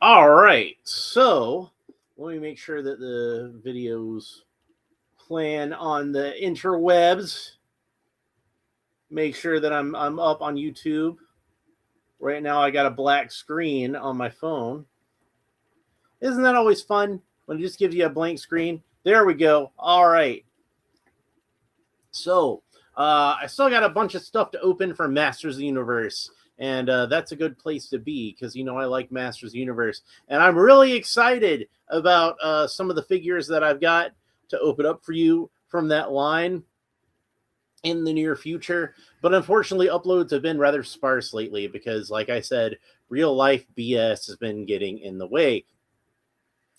All right, so let me make sure that the videos plan on the interwebs. Make sure that I'm up on YouTube. Right now, I got a black screen on my phone. Isn't that always fun when it just gives you a blank screen? There we go. All right. So I still got a bunch of stuff to open for Masters of the Universe. And that's a good place to be because, I like Masters of the Universe. And I'm really excited about some of the figures that I've got to open up for you from that line in the near future. But unfortunately, uploads have been rather sparse lately because, like I said, real life BS has been getting in the way.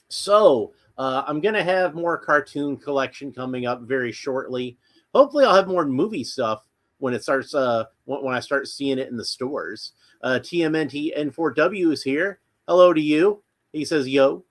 So I'm going to have more cartoon collection coming up very shortly. Hopefully, I'll have more movie stuff when it starts. When I start seeing it in the stores. TMNT N4W is here. Hello to you. He says, "Yo."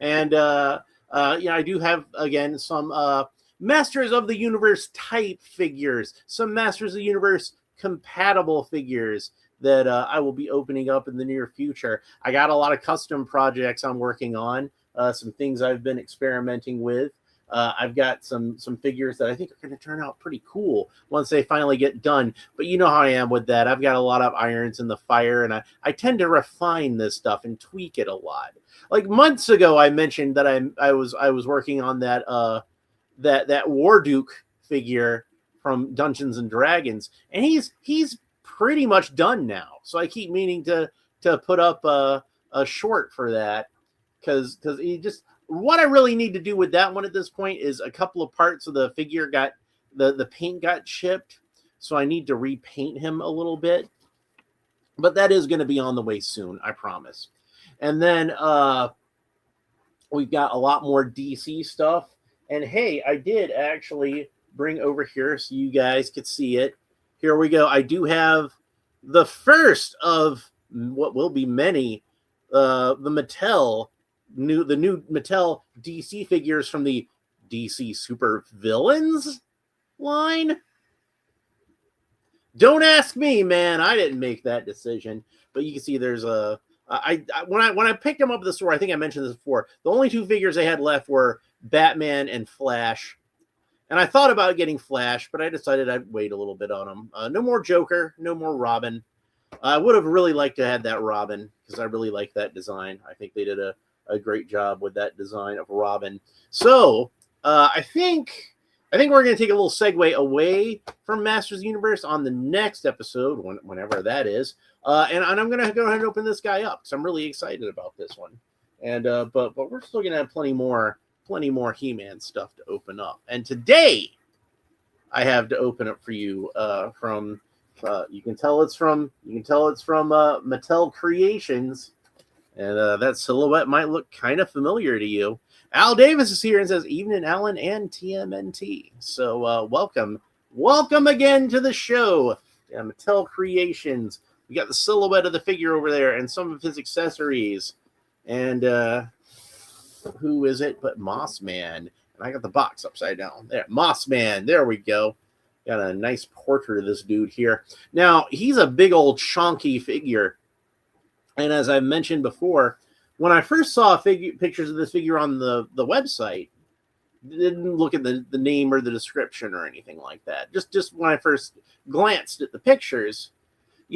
And I do have again some Masters of the Universe type figures, some Masters of the Universe compatible figures that I will be opening up in the near future. I got a lot of custom projects I'm working on, some things I've been experimenting with. I've got some figures that I think are going to turn out pretty cool once they finally get done. But you know how I am with that. I've got a lot of irons in the fire, and I tend to refine this stuff and tweak it a lot. Like months ago, I mentioned that I was working on that that Warduke figure from Dungeons and Dragons, and he's pretty much done now. So I keep meaning to put up a short for that because he just what I really need to do with that one at this point is a couple of parts of the figure got the paint got chipped, so I need to repaint him a little bit. But that is going to be on the way soon, I promise. And then we've got a lot more DC stuff. And hey, I did actually bring over here so you guys could see it. Here we go. I do have the first of what will be many, the new Mattel DC figures from the DC Super Villains line. Don't ask me, man. I didn't make that decision. But you can see there's a when I picked them up at the store, I think I mentioned this before. The only two figures I had left were Batman and Flash. And I thought about getting Flash, but I decided I'd wait a little bit on them. No more Joker, no more Robin. I would have really liked to have that Robin because I really like that design. I think they did a great job with that design of Robin. So I think we're going to take a little segue away from Masters of the Universe on the next episode, whenever that is. And I'm going to go ahead and open this guy up because I'm really excited about this one. And but we're still going to have plenty more He-Man stuff to open up. And today I have to open up for you from you can tell it's from Mattel Creations, and that silhouette might look kind of familiar to you. Al Davis is here and says, "Evening, Alan and TMNT." So welcome again to the show. Yeah, Mattel Creations. We got the silhouette of the figure over there and some of his accessories, and who is it but Moss Man? And I got the box upside down. There, Moss Man. There we go. Got a nice portrait of this dude here. Now, he's a big old chonky figure. And as I mentioned before, when I first saw pictures of this figure on the website, didn't look at the name or the description or anything like that. Just when I first glanced at the pictures,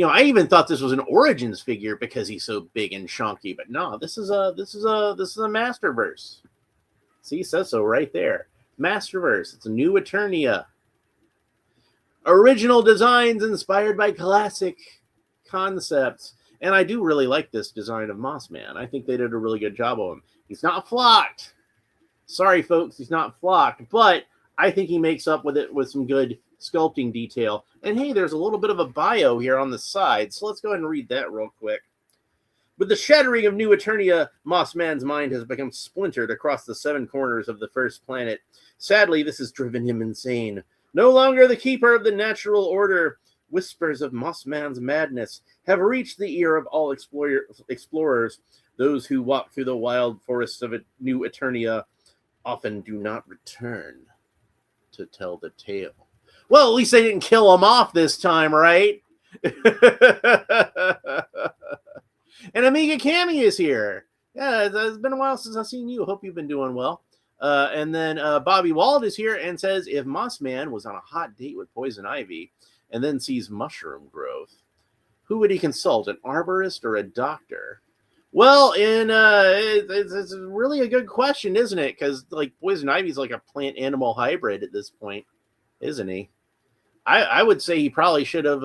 I even thought this was an Origins figure because he's so big and chunky. But no, this is a Masterverse. See, it says so right there. Masterverse. It's a new Eternia. Original designs inspired by classic concepts. And I do really like this design of Moss Man. I think they did a really good job of him. He's not flocked. Sorry, folks, he's not flocked. But I think he makes up with it with some good sculpting detail. And hey, there's a little bit of a bio here on the side. So let's go ahead and read that real quick. With the shattering of New Eternia, Moss Man's mind has become splintered across the 7 corners of the first planet. Sadly, this has driven him insane. No longer the keeper of the natural order, whispers of Moss Man's madness have reached the ear of all explorers. Those who walk through the wild forests of New Eternia often do not return to tell the tale. Well, at least they didn't kill him off this time, right? And Amiga Cami is here. Yeah, it's been a while since I've seen you. Hope you've been doing well. And then Bobby Wald is here and says, if Moss Man was on a hot date with Poison Ivy and then sees mushroom growth, who would he consult, an arborist or a doctor? Well, it's really a good question, isn't it? Because like Poison Ivy's like a plant-animal hybrid at this point, isn't he? I would say he probably should have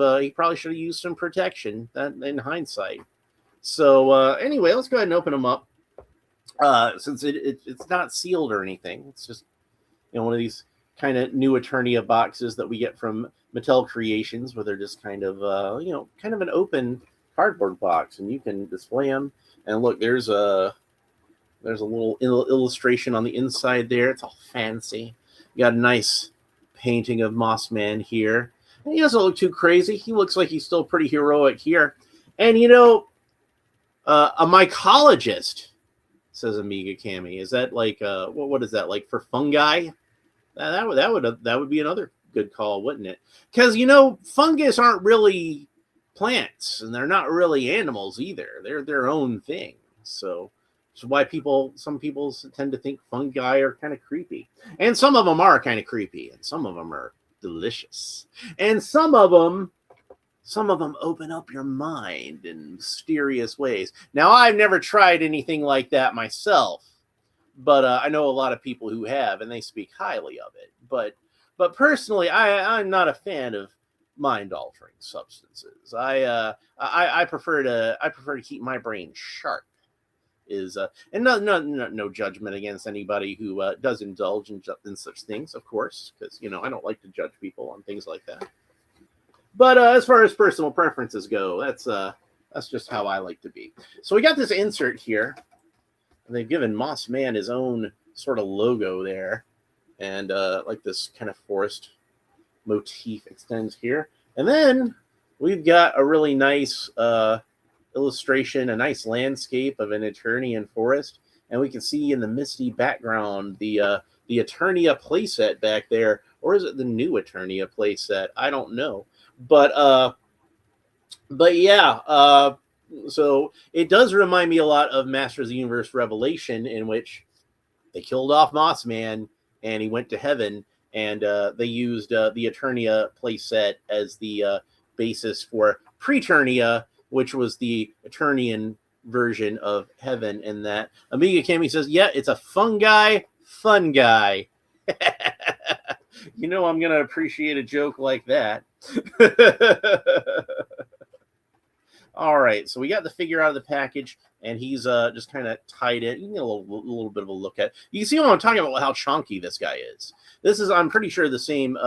used some protection. That in hindsight. So anyway, let's go ahead and open them up. Since it's not sealed or anything, it's just one of these kind of new Eternia boxes that we get from Mattel Creations, where they're just kind of kind of an open cardboard box, and you can display them. And look, there's a little illustration on the inside there. It's all fancy. You got a nice painting of Moss Man here. And he doesn't look too crazy. He looks like he's still pretty heroic here. And a mycologist, says Amiga Cami. Is that like what is that, like for fungi? That would be another good call, wouldn't it? Because fungus aren't really plants, and they're not really animals either. They're their own thing. So that's why some people tend to think fungi are kind of creepy, and some of them are kind of creepy, and some of them are delicious, and some of them open up your mind in mysterious ways. Now, I've never tried anything like that myself, but I know a lot of people who have, and they speak highly of it. But personally, I'm not a fan of mind-altering substances. I prefer to keep my brain sharp. And no judgment against anybody who does indulge in such things, of course, because I don't like to judge people on things like that. But as far as personal preferences go, that's just how I like to be. So we got this insert here, and they've given Moss Man his own sort of logo there, and like this kind of forest motif extends here. And then we've got a really nice illustration, a nice landscape of an Eternian forest, and we can see in the misty background the Eternia playset back there, or is it the new Eternia playset? I don't know. But yeah, so it does remind me a lot of Masters of the Universe Revelation, in which they killed off Moss Man and he went to heaven, and they used the Eternia playset as the basis for Preternia, which was the Eternian version of heaven. And that Amiga Cami says, yeah, it's a fungi fun guy. I'm going to appreciate a joke like that. All right, so we got the figure out of the package, and he's just kind of tied it. You can get a little bit of a look at. You can see what I'm talking about, how chunky this guy is. This is, I'm pretty sure, the same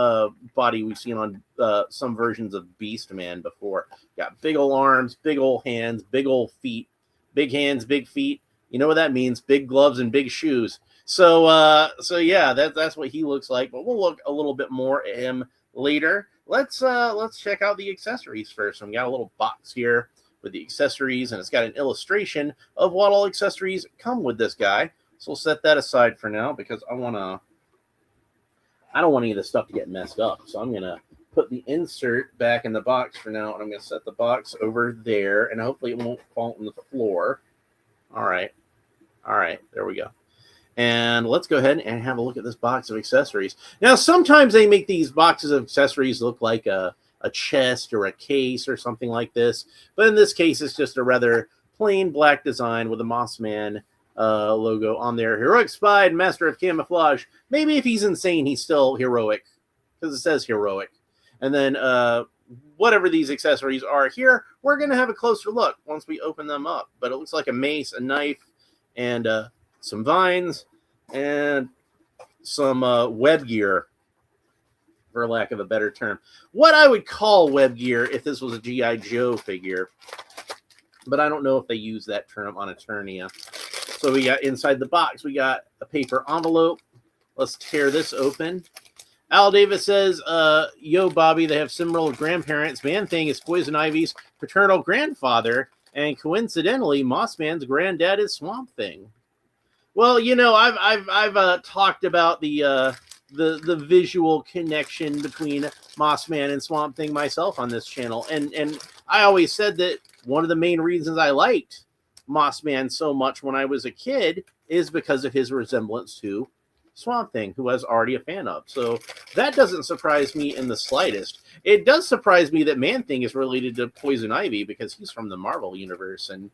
body we've seen on some versions of Beast Man before. Got big old arms, big old hands, big old feet, big hands, big feet. You know what that means? Big gloves and big shoes. So yeah, that's what he looks like. But we'll look a little bit more at him later. Let's check out the accessories first. So we got a little box here with the accessories, and it's got an illustration of what all accessories come with this guy. So we'll set that aside for now, because I don't want any of this stuff to get messed up. So I'm gonna put the insert back in the box for now, and I'm gonna set the box over there, and hopefully it won't fall on the floor. All right, there we go. And let's go ahead and have a look at this box of accessories. Now, sometimes they make these boxes of accessories look like a chest or a case or something like this. But in this case, it's just a rather plain black design with a Moss Man logo on there. Heroic Spy, Master of Camouflage. Maybe if he's insane, he's still heroic, because it says heroic. And then whatever these accessories are here, we're going to have a closer look once we open them up. But it looks like a mace, a knife, and some vines, and some web gear, for lack of a better term. What I would call web gear if this was a G.I. Joe figure, but I don't know if they use that term on Eternia. So we got inside the box, we got a paper envelope. Let's tear this open. Al Davis says, yo, Bobby, they have similar grandparents. Man Thing is Poison Ivy's paternal grandfather, and coincidentally, Moss Man's granddad is Swamp Thing. Well, I've talked about the visual connection between Moss Man and Swamp Thing myself on this channel, and I always said that one of the main reasons I liked Mossman so much when I was a kid is because of his resemblance to Swamp Thing, who I was already a fan of. So that doesn't surprise me in the slightest. It does surprise me that Man-Thing is related to Poison Ivy because he's from the Marvel universe and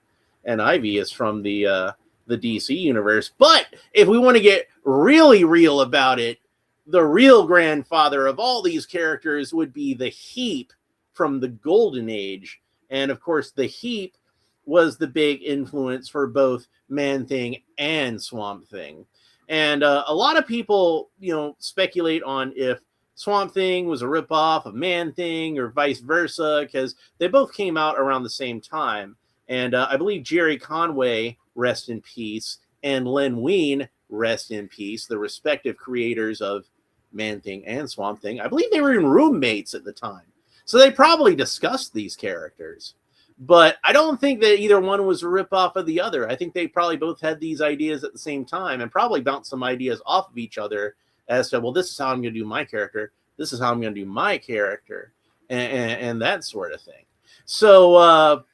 Ivy is from the DC universe. But if we want to get really real about it, the real grandfather of all these characters would be the Heap from the Golden Age. And of course, the Heap was the big influence for both Man-Thing and Swamp Thing. And a lot of people, speculate on if Swamp Thing was a ripoff of Man-Thing or vice versa, because they both came out around the same time. And I believe Jerry Conway, rest in peace, and Len Wein, rest in peace, the respective creators of Man-Thing and Swamp Thing, I believe they were even roommates at the time. So they probably discussed these characters. But I don't think that either one was a ripoff of the other. I think they probably both had these ideas at the same time and probably bounced some ideas off of each other as to, well, this is how I'm going to do my character. This is how I'm going to do my character and that sort of thing. So,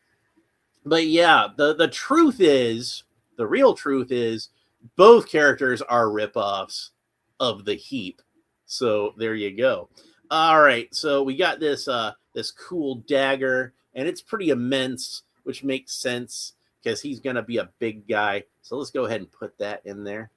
but yeah, the truth is, the real truth is, both characters are ripoffs of the Heap. So there you go. All right, so we got this this cool dagger, and it's pretty immense, which makes sense because he's going to be a big guy. So let's go ahead and put that in there.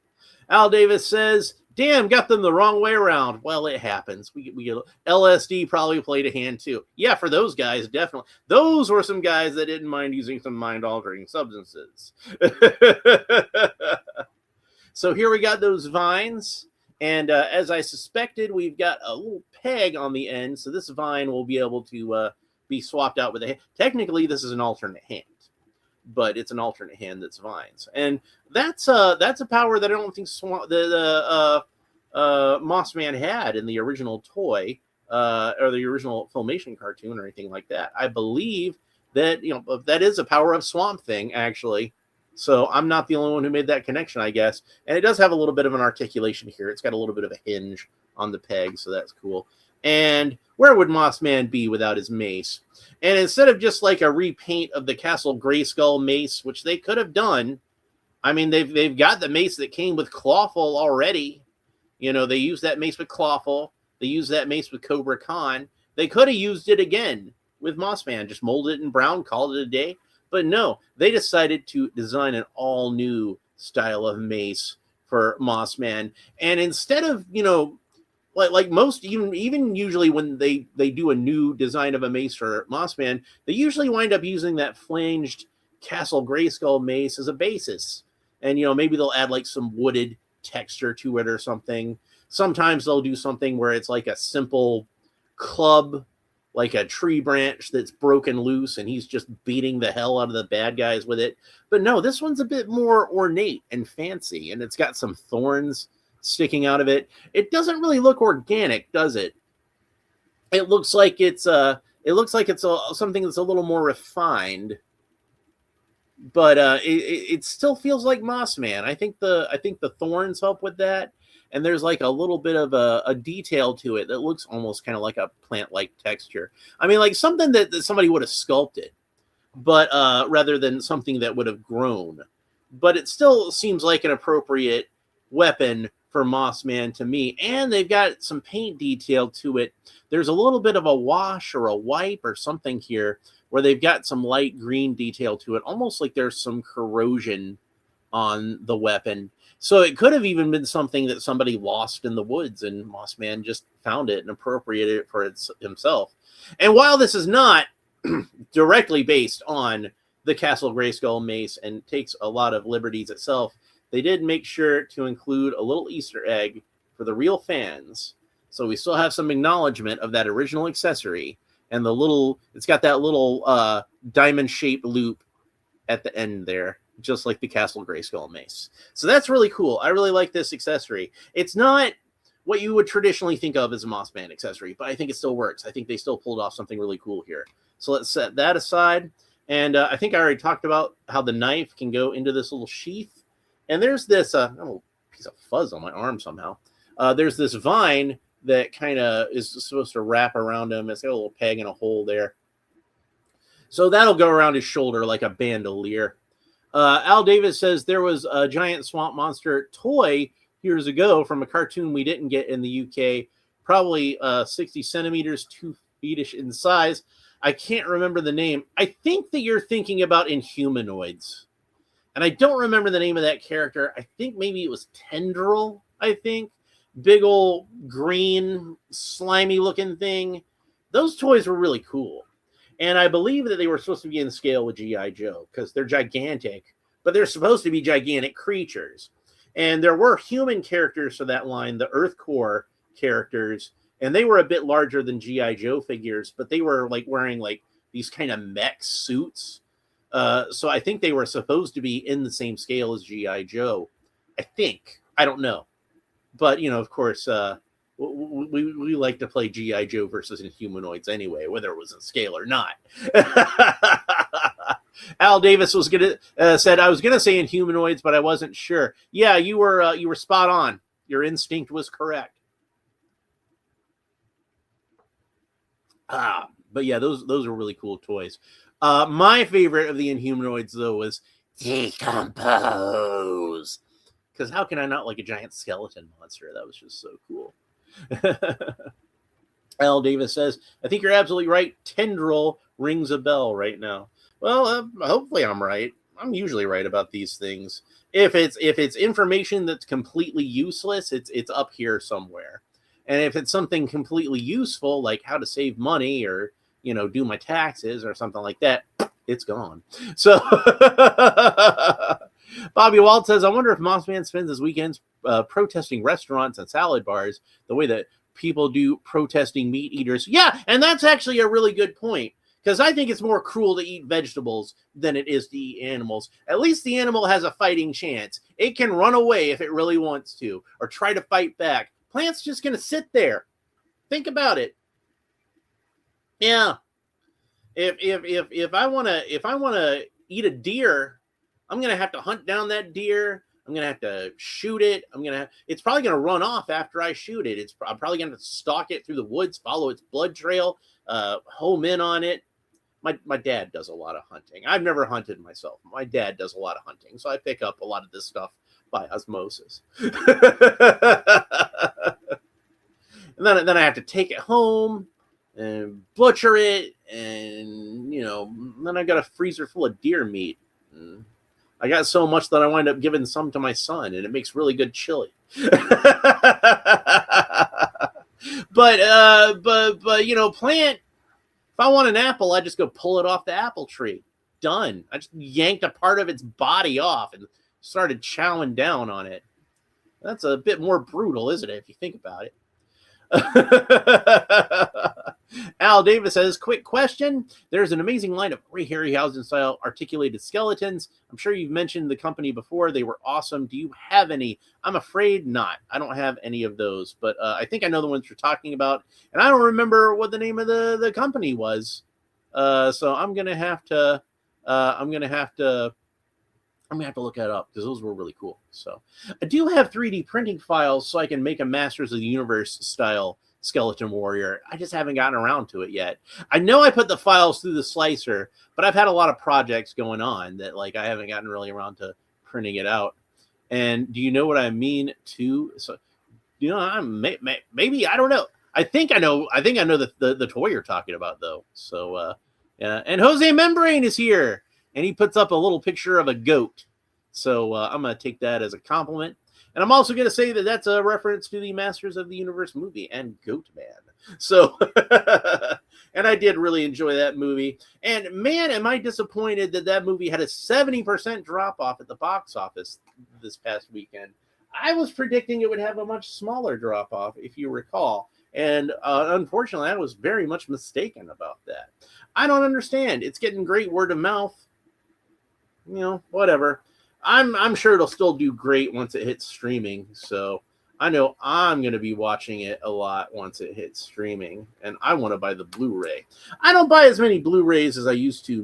Al Davis says, damn, got them the wrong way around. Well, it happens. We get LSD probably played a hand too. Yeah, for those guys, definitely. Those were some guys that didn't mind using some mind-altering substances. So here we got those vines. And as I suspected, we've got a little peg on the end. So this vine will be able to be swapped out with a hand. Technically, this is an alternate hand, but it's an alternate hand that's vines. And that's a power that I don't think Mossman had in the original toy or the original Filmation cartoon or anything like that. I believe that, that is a power of Swamp Thing, actually. So I'm not the only one who made that connection, I guess. And it does have a little bit of an articulation here. It's got a little bit of a hinge on the peg, so that's cool. And where would Mossman be without his mace? And instead of just like a repaint of the Castle Grayskull mace, which they could have done, I mean, they've got the mace that came with Clawful already. They used that mace with Clawful. They used that mace with Cobra Khan. They could have used it again with Mossman, just molded it in brown, called it a day. But no, they decided to design an all-new style of mace for Mossman. And instead of, like most, even usually when they do a new design of a mace for Mossman, they usually wind up using that flanged Castle Grayskull mace as a basis. And, maybe they'll add like some wooded texture to it or something. Sometimes they'll do something where it's like a simple club, like a tree branch that's broken loose and he's just beating the hell out of the bad guys with it. But no, this one's a bit more ornate and fancy, and it's got some thorns sticking out of it. It doesn't really look organic, does it? It looks like it's something that's a little more refined. But it still feels like Mossman. I think the thorns help with that. And there's like a little bit of a detail to it that looks almost kind of like a plant-like texture. I mean, like something that somebody would have sculpted, but rather than something that would have grown. But it still seems like an appropriate weapon for Mossman to me. And they've got some paint detail to it. There's a little bit of a wash or a wipe or something here where they've got some light green detail to it, almost like there's some corrosion on the weapon. So it could have even been something that somebody lost in the woods and Mossman just found it and appropriated it for himself. And while this is not directly based on the Castle Grayskull mace and takes a lot of liberties itself, they did make sure to include a little Easter egg for the real fans. So we still have some acknowledgement of that original accessory and it's got that little diamond-shaped loop at the end there, just like the Castle Grayskull mace. So that's really cool. I really like this accessory. It's not what you would traditionally think of as a Mossman accessory, but I think it still works. I think they still pulled off something really cool here. So let's set that aside. And I think I already talked about how the knife can go into this little sheath. And there's this little piece of fuzz on my arm somehow. There's this vine that kind of is supposed to wrap around him. It's got a little peg and a hole there. So that'll go around his shoulder like a bandolier. Al Davis says there was a giant swamp monster toy years ago from a cartoon we didn't get in the UK, probably 60 centimeters, 2 feet-ish in size. I can't remember the name. I think that you're thinking about Inhumanoids. And I don't remember the name of that character. I think maybe it was Tendril, I think. Big old green, slimy looking thing. Those toys were really cool. And I believe that they were supposed to be in scale with G.I. Joe because they're gigantic, but they're supposed to be gigantic creatures. And there were human characters for that line, the Earth Core characters, and they were a bit larger than G.I. Joe figures, but they were like wearing like these kind of mech suits. So I think they were supposed to be in the same scale as G.I. Joe. I think. I don't know. But, you know, of course, we like to play G.I. Joe versus Inhumanoids anyway, whether it was in scale or not. Al Davis was said I was gonna say Inhumanoids, but I wasn't sure. Yeah, you were spot on. Your instinct was correct. But yeah, those are really cool toys. My favorite of the Inhumanoids though was Decompose. Because how can I not like a giant skeleton monster? That was just so cool. Al Davis says, I think you're absolutely right. Tendril rings a bell right now. Well, hopefully I'm right. I'm usually right about these things. If it's information that's completely useless, it's up here somewhere. And if it's something completely useful, like how to save money or, you know, do my taxes or something like that, it's gone. So Bobby Walt says, I wonder if Mossman spends his weekends protesting restaurants and salad bars the way that people do protesting meat eaters. Yeah, and that's actually a really good point, because I think it's more cruel to eat vegetables than it is to eat animals. At least the animal has a fighting chance. It can run away if it really wants to, or try to fight back. Plant's just going to sit there. Think about it. Yeah. If I want to eat a deer, I'm going to have to hunt down that deer. I'm going to have to shoot it. It's probably going to run off after I shoot it. I'm probably going to stalk it through the woods, follow its blood trail, home in on it. My dad does a lot of hunting. I've never hunted myself. My dad does a lot of hunting, so I pick up a lot of this stuff by osmosis. And then I have to take it home and butcher it, and then I got a freezer full of deer meat. And I got so much that I wind up giving some to my son, and it makes really good chili. But Plant, if I want an apple, I just go pull it off the apple tree. Done. I just yanked a part of its body off and started chowing down on it. That's a bit more brutal, isn't it, if you think about it? Al Davis says, quick question. There's an amazing line of Ray Harryhausen style articulated skeletons. I'm sure you've mentioned the company before. They were awesome. Do you have any? I'm afraid not. I don't have any of those, but I think I know the ones you're talking about, and I don't remember what the name of the company was. So I'm gonna have to look that up, because those were really cool. So I do have 3D printing files so I can make a Masters of the Universe style skeleton warrior. I just haven't gotten around to it yet. I know I put the files through the slicer, but I've had a lot of projects going on that I haven't gotten really around to printing it out. And do you know what I mean too? So, maybe I don't know. I think I know the toy you're talking about though. So yeah. And Jose Membrane is here, and he puts up a little picture of a goat. So I'm going to take that as a compliment. And I'm also going to say that that's a reference to the Masters of the Universe movie and Goat Man. So, and I did really enjoy that movie. And man, am I disappointed that movie had a 70% drop off at the box office this past weekend. I was predicting it would have a much smaller drop off, if you recall. And unfortunately, I was very much mistaken about that. I don't understand. It's getting great word of mouth. Whatever. I'm sure it'll still do great once it hits streaming. So I know I'm going to be watching it a lot once it hits streaming, and I want to buy the Blu-ray. I don't buy as many Blu-rays as I used to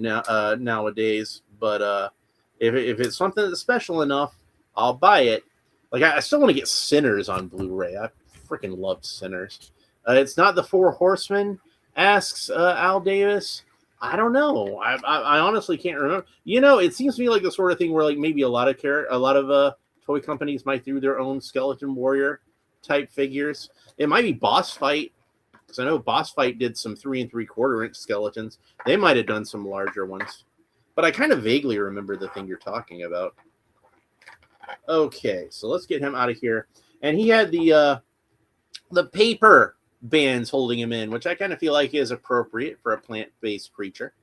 nowadays, but if it's something that's special enough, I'll buy it. I still want to get Sinners on Blu-ray. I freaking loved Sinners. It's not the Four Horsemen, asks Al Davis. I don't know. I honestly can't remember. You know, it seems to me like the sort of thing where like maybe a lot of toy companies might do their own Skeleton Warrior type figures. It might be Boss Fight, because I know Boss Fight did some 3 3/4 inch skeletons. They might have done some larger ones, but I kind of vaguely remember the thing you're talking about. Okay, so let's get him out of here. And he had the paper bands holding him in, which I kind of feel like is appropriate for a plant-based creature.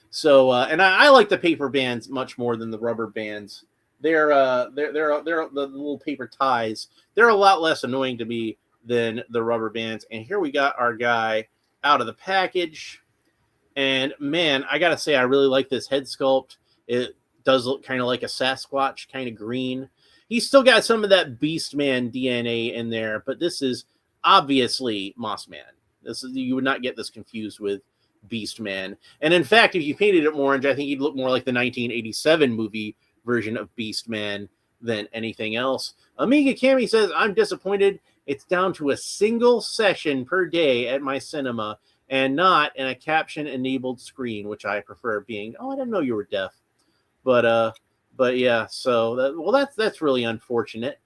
So, and I like the paper bands much more than the rubber bands. They're the little paper ties. They're a lot less annoying to me than the rubber bands. And here we got our guy out of the package. And man, I gotta say, I really like this head sculpt. It does look kind of like a Sasquatch, kind of green. He's still got some of that Beastman DNA in there, but this is obviously Mossman. You would not get this confused with Beastman. And in fact, if you painted it orange, I think he'd look more like the 1987 movie version of Beastman than anything else. Amiga Cami says, I'm disappointed. It's down to a single session per day at my cinema and not in a caption-enabled screen, which I prefer being. Oh, I didn't know you were deaf. But yeah, so that's really unfortunate.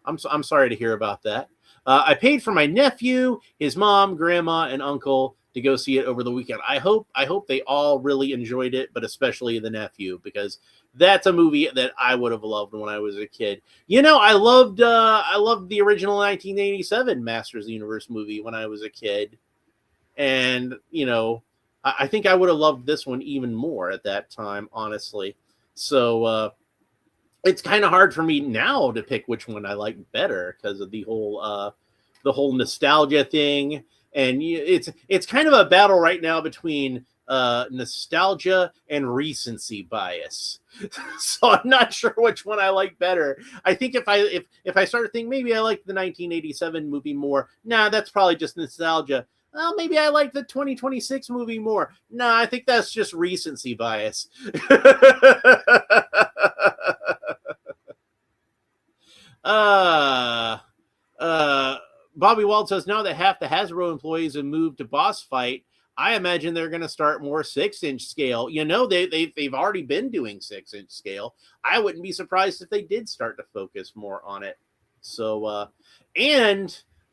I'm sorry to hear about that. I paid for my nephew, his mom, grandma, and uncle to go see it over the weekend. I hope they all really enjoyed it, but especially the nephew, because that's a movie that I would have loved when I was a kid. You know, I loved the original 1987 Masters of the Universe movie when I was a kid, and you know, I think I would have loved this one even more at that time, honestly. So it's kind of hard for me now to pick which one I like better because of the whole nostalgia thing, and it's kind of a battle right now between nostalgia and recency bias. So I'm not sure which one I like better. I think if I start to think maybe I like the 1987 movie more, nah, that's probably just nostalgia. Well, maybe I like the 2026 movie more. Nah, I think that's just recency bias. Bobby Wald says, now that half the Hasbro employees have moved to Boss Fight, I imagine they're going to start more 6-inch scale. You know, they've already been doing 6-inch scale. I wouldn't be surprised if they did start to focus more on it. So,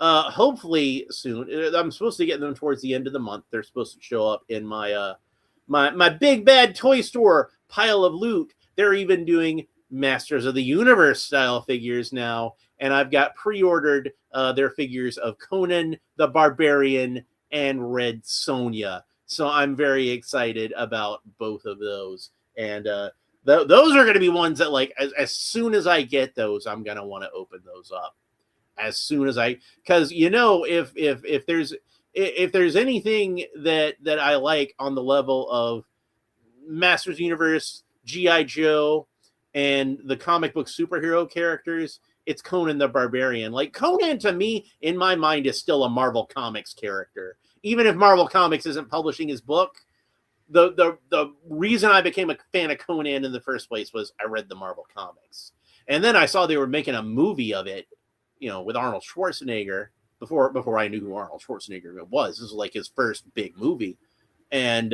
hopefully soon. I'm supposed to get them towards the end of the month. They're supposed to show up in my my big bad toy store pile of loot. They're even doing Masters of the Universe style figures now, and I've got pre-ordered their figures of Conan the Barbarian and Red Sonja. So I'm very excited about both of those, and those are going to be ones that, like, as soon as I get those, I'm going to want to open those up as soon as because you know, if there's anything that I like on the level of Masters of the Universe, G.I. Joe, and the comic book superhero characters, it's Conan the Barbarian. Like, Conan, to me, in my mind, is still a Marvel Comics character. Even if Marvel Comics isn't publishing his book, the reason I became a fan of Conan in the first place was I read the Marvel Comics. And then I saw they were making a movie of it, you know, with Arnold Schwarzenegger, before I knew who Arnold Schwarzenegger was. This was like his first big movie. And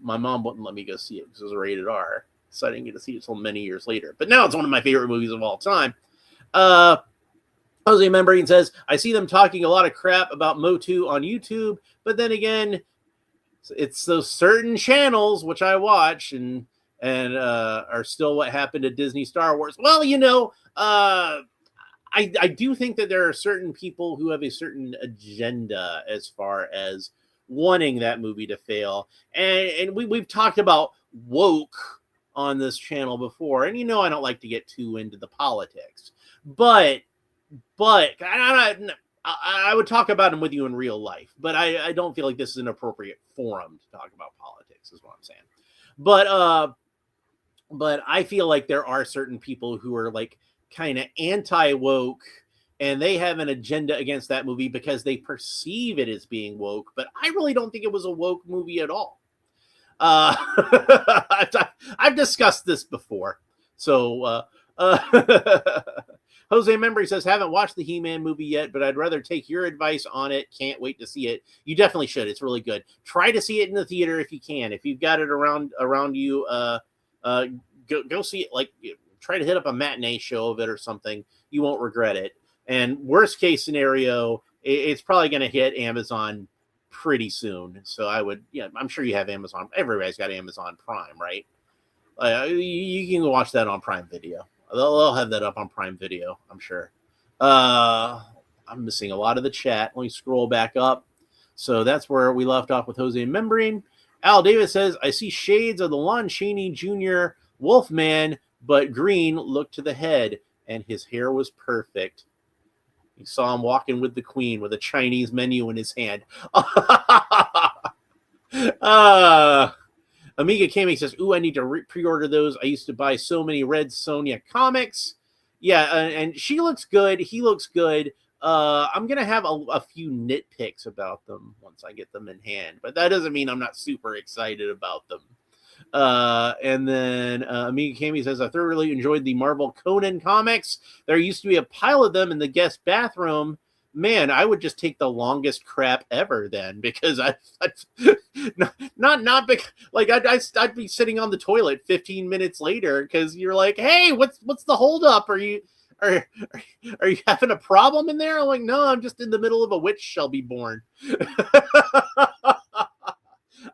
my mom wouldn't let me go see it because it was rated R. So I didn't get to see it until many years later. But now it's one of my favorite movies of all time. Jose Membrane says, I see them talking a lot of crap about Motu on YouTube, but then again, it's those certain channels which I watch and are still what happened to Disney Star Wars. Well, you know, I do think that there are certain people who have a certain agenda as far as wanting that movie to fail. And we've talked about woke on this channel before, and you know I don't like to get too into the politics, but I would talk about them with you in real life, but I don't feel like this is an appropriate forum to talk about politics, is what I'm saying. But I feel like there are certain people who are like kind of anti-woke, and they have an agenda against that movie because they perceive it as being woke, but I really don't think it was a woke movie at all. I've discussed this before. So Jose Membry says, haven't watched the He-Man movie yet, but I'd rather take your advice on it. Can't wait to see it. You definitely should. It's really good. Try to see it in the theater if you can. If you've got it around you, go see it. Like, try to hit up a matinee show of it or something. You won't regret it. And worst case scenario, it's probably going to hit Amazon pretty soon. So I'm sure you have Amazon. Everybody's got Amazon Prime, right? You can watch that on Prime Video. They'll have that up on Prime Video, I'm sure. I'm missing a lot of the chat. Let me scroll back up. So that's where we left off with Jose Membrane. Al Davis says, I see shades of the Lon Chaney Jr. Wolfman, but Green looked to the head, and his hair was perfect. You saw him walking with the Queen with a Chinese menu in his hand. Amiga Kami says, ooh, I need to pre-order those. I used to buy so many Red Sonja comics. Yeah, and she looks good. He looks good. I'm going to have a few nitpicks about them once I get them in hand. But that doesn't mean I'm not super excited about them. And then Amiga Kami says, I thoroughly enjoyed the Marvel Conan comics. There used to be a pile of them in the guest bathroom. Man, I would just take the longest crap ever then, because I'd be sitting on the toilet 15 minutes later because you're like, hey, what's the holdup? Are you having a problem in there? I'm like, no, I'm just in the middle of a witch shall be born.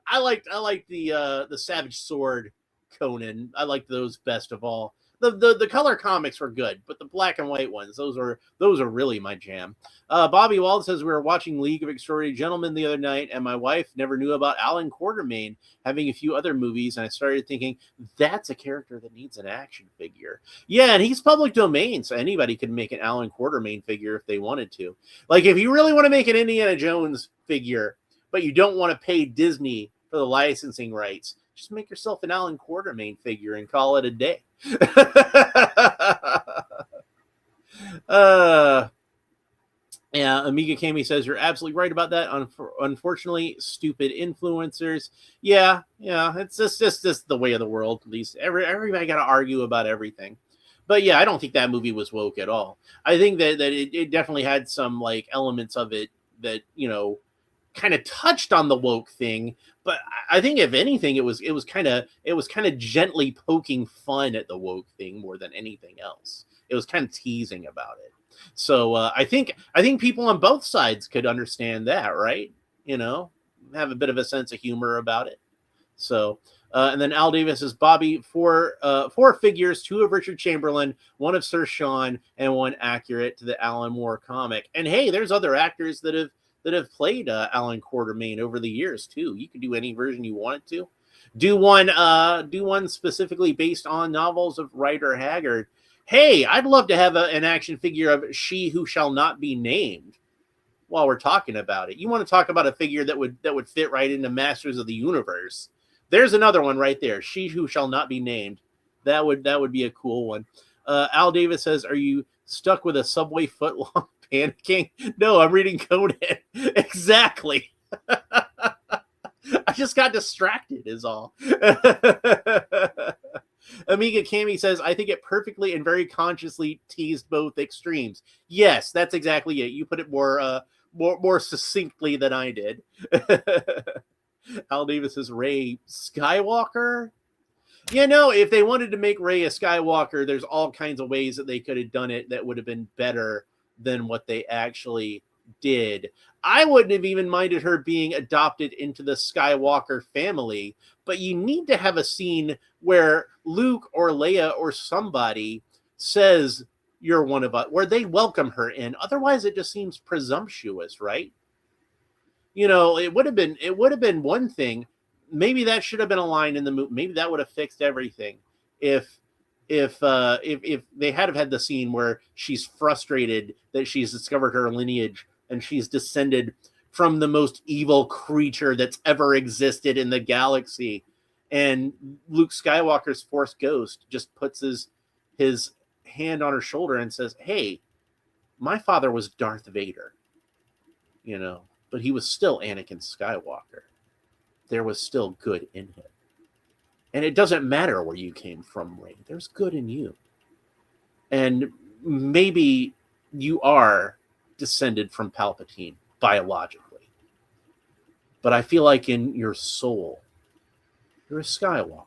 I like the Savage Sword Conan. I liked those best of all. The color comics were good, but the black and white ones, those are really my jam. Bobby Wald says, we were watching League of Extraordinary Gentlemen the other night, and my wife never knew about Alan Quartermain having a few other movies, and I started thinking, that's a character that needs an action figure. Yeah, and he's public domain, so anybody could make an Alan Quartermain figure if they wanted to. Like, if you really want to make an Indiana Jones figure, but you don't want to pay Disney for the licensing rights, just make yourself an Alan Quartermain figure and call it a day. Yeah, Amiga Kami says, you're absolutely right about that. Unfortunately, stupid influencers. Yeah, it's just the way of the world. At least everybody got to argue about everything. But yeah, I don't think that movie was woke at all. I think that it definitely had some like elements of it that, you know, kind of touched on the woke thing, but I think if anything, it was kind of gently poking fun at the woke thing more than anything else. It was kind of teasing about it. So I think people on both sides could understand that, right? You know, have a bit of a sense of humor about it. So and then Al Davis says, Bobby, four figures, 2 of Richard Chamberlain, 1 of Sir Sean, and 1 accurate to the Alan Moore comic. And hey, there's other actors that have played Alan Quartermain over the years too. You could do any version you wanted to. Do one specifically based on novels of Rider Haggard. Hey, I'd love to have an action figure of She Who Shall Not Be Named. While we're talking about it, you want to talk about a figure that would fit right into Masters of the Universe. There's another one right there. She Who Shall Not Be Named. That would be a cool one. Al Davis says, "Are you stuck with a Subway footlong panicking?" No, I'm reading Conan. Exactly. I just got distracted is all. Amiga Kami says, I think it perfectly and very consciously teased both extremes. Yes, that's exactly it. You put it more succinctly than I did. Al Davis says, Rey Skywalker? You know, if they wanted to make Rey a Skywalker, there's all kinds of ways that they could have done it that would have been better than what they actually did. I wouldn't have even minded her being adopted into the Skywalker family, but you need to have a scene where Luke or Leia or somebody says you're one of us, where they welcome her in. Otherwise, it just seems presumptuous, right? You know, it would have been one thing. Maybe that should have been a line in the movie. Maybe that would have fixed everything. If they had the scene where she's frustrated that she's discovered her lineage and she's descended from the most evil creature that's ever existed in the galaxy, and Luke Skywalker's Force ghost just puts his hand on her shoulder and says, "Hey, my father was Darth Vader, you know, but he was still Anakin Skywalker. There was still good in him. And it doesn't matter where you came from, Rey. There's good in you. And maybe you are descended from Palpatine biologically, but I feel like in your soul, you're a Skywalker.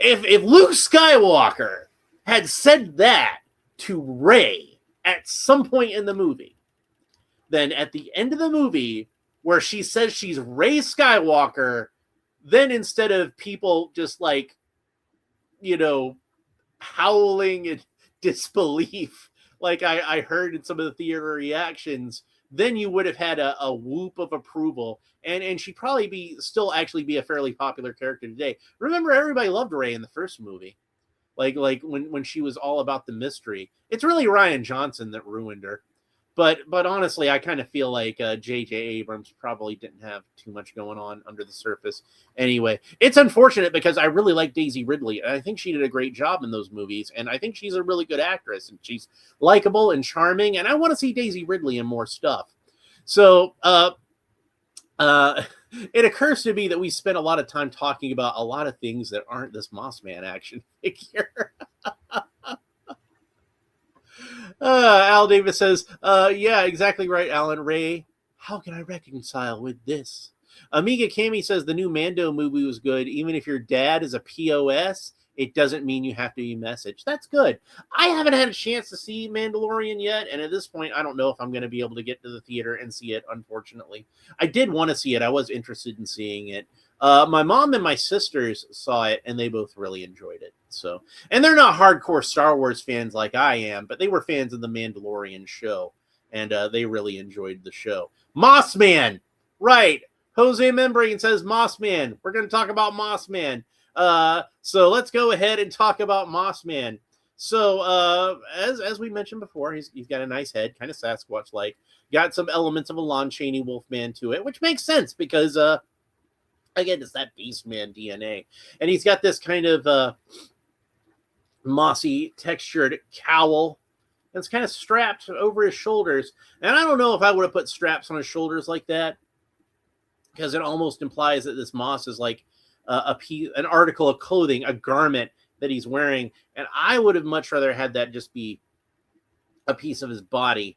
If Luke Skywalker had said that to Rey at some point in the movie, then at the end of the movie, where she says she's Rey Skywalker, then instead of people just like, howling in disbelief, like I heard in some of the theater reactions, then you would have had a whoop of approval, and she'd probably still actually be a fairly popular character today. Remember, everybody loved Rey in the first movie, like when she was all about the mystery. It's really Rian Johnson that ruined her. But honestly, I kind of feel like J.J. Abrams probably didn't have too much going on under the surface. Anyway, it's unfortunate because I really like Daisy Ridley. And I think she did a great job in those movies. And I think she's a really good actress. And she's likable and charming. And I want to see Daisy Ridley in more stuff. So it occurs to me that we spent a lot of time talking about a lot of things that aren't this Mossman action figure. Al Davis says, yeah, exactly right, Alan. Rey, how can I reconcile with this? Amiga Cami says the new Mando movie was good. Even if your dad is a POS, it doesn't mean you have to be messaged. That's good. I haven't had a chance to see Mandalorian yet, and at this point, I don't know if I'm going to be able to get to the theater and see it, unfortunately. I did want to see it. I was interested in seeing it. My mom and my sisters saw it, and they both really enjoyed it. So, and they're not hardcore Star Wars fans like I am, but they were fans of the Mandalorian show, and they really enjoyed the show. Mossman, right? Jose Membrane says Mossman. We're going to talk about Mossman. So let's go ahead and talk about Mossman. So as we mentioned before, he's got a nice head, kind of Sasquatch-like. Got some elements of a Lon Chaney Wolfman to it, which makes sense because again, it's that Beastman DNA. And he's got this kind of mossy textured cowl that's kind of strapped over his shoulders. And I don't know if I would have put straps on his shoulders like that, because it almost implies that this moss is like an article of clothing, a garment that he's wearing. And I would have much rather had that just be a piece of his body.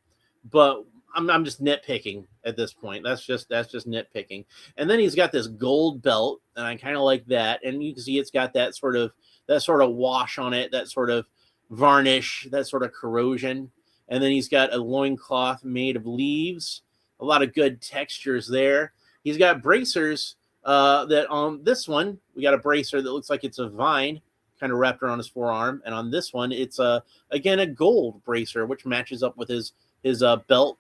But I'm just nitpicking at this point. That's just nitpicking. And then he's got this gold belt, and I kind of like that. And you can see it's got that sort of wash on it, that sort of varnish, that sort of corrosion. And then he's got a loincloth made of leaves, a lot of good textures there. He's got bracers that on this one, we got a bracer that looks like it's a vine kind of wrapped around his forearm. And on this one, it's again, a gold bracer, which matches up with his belt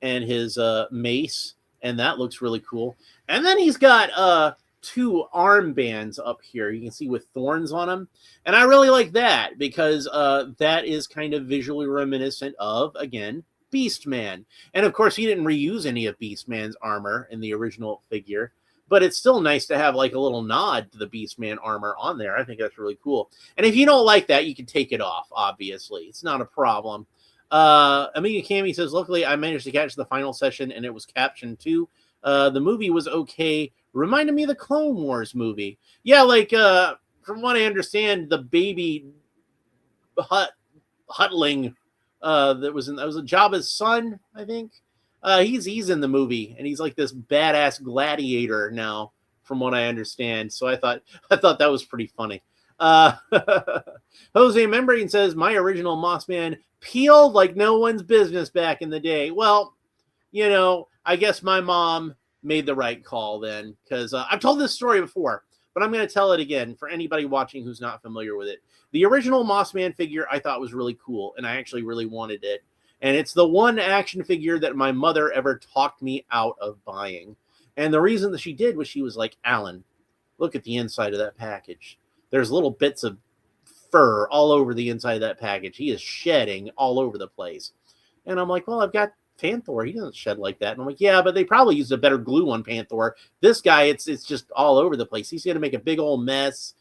and his mace, and that looks really cool. And then he's got two armbands up here, you can see, with thorns on them. And I really like that because that is kind of visually reminiscent of, again, Beastman. And of course, he didn't reuse any of Beastman's armor in the original figure, but it's still nice to have like a little nod to the Beastman armor on there. I think that's really cool. And if you don't like that, you can take it off, obviously. It's not a problem. Amiga Cami says, luckily I managed to catch the final session and it was captioned too. The movie was okay. Reminded me of the Clone Wars movie. Yeah, like from what I understand, the baby Hutling that was Jabba's son, I think. He's in the movie, and he's like this badass gladiator now, from what I understand. So I thought that was pretty funny. Jose Membrane says, my original Mossman peeled like no one's business back in the day. Well, I guess my mom made the right call then, because I've told this story before, but I'm going to tell it again for anybody watching who's not familiar with it. The original Mossman figure I thought was really cool, and I actually really wanted it. And it's the one action figure that my mother ever talked me out of buying. And the reason that she did was she was like, Alan, look at the inside of that package. There's little bits of fur all over the inside of that package. He is shedding all over the place. And I'm like, well, I've got Panther. He doesn't shed like that. And I'm like, yeah, but they probably used a better glue on Panther. This guy, it's just all over the place. He's going to make a big old mess.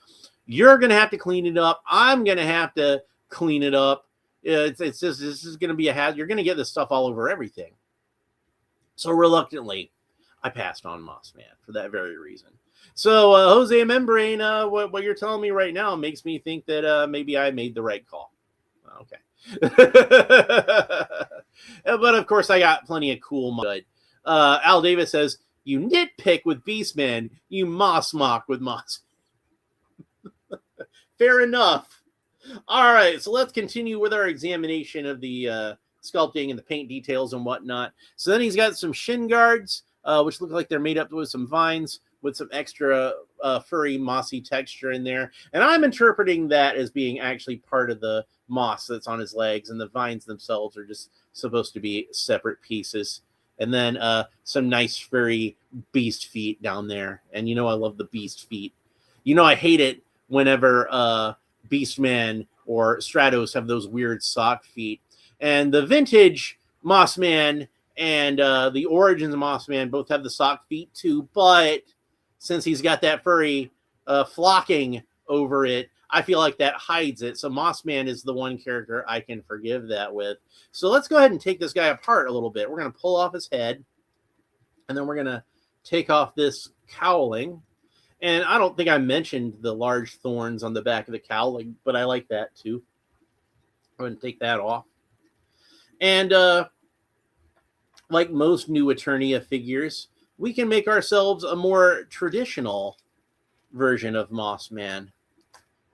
You're going to have to clean it up. I'm going to have to clean it up. It's just, this is going to be a hazard. You're going to get this stuff all over everything. So reluctantly, I passed on Mossman for that very reason. So Jose Membrane, what you're telling me right now makes me think that maybe I made the right call. Okay. But of course, I got plenty of cool. Al Davis says, "You nitpick with Beastman, you moss mock with Moss." Fair enough. All right, so let's continue with our examination of the sculpting and the paint details and whatnot. So then he's got some shin guards, which look like they're made up with some vines with some extra furry, mossy texture in there. And I'm interpreting that as being actually part of the moss that's on his legs, and the vines themselves are just supposed to be separate pieces. And then some nice furry beast feet down there. And you know I love the beast feet. You know I hate it whenever Beastman or Stratos have those weird sock feet. And the vintage Mossman and the Origins Mossman both have the sock feet too, but since he's got that furry flocking over it, I feel like that hides it. So Mossman is the one character I can forgive that with. So let's go ahead and take this guy apart a little bit. We're going to pull off his head, and then we're going to take off this cowling. And I don't think I mentioned the large thorns on the back of the cowling, but I like that too. I'm going to take that off. And like most new Eternia figures, we can make ourselves a more traditional version of Mossman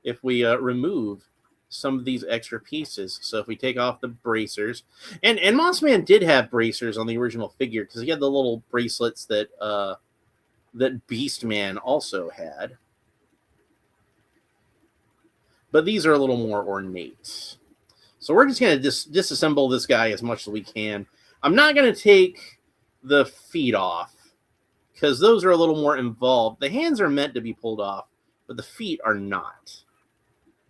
if we remove some of these extra pieces. So if we take off the bracers, and Mossman did have bracers on the original figure because he had the little bracelets that that Beastman also had. But these are a little more ornate. So we're just going to disassemble this guy as much as we can. I'm not going to take the feet off because those are a little more involved. The hands are meant to be pulled off, but the feet are not.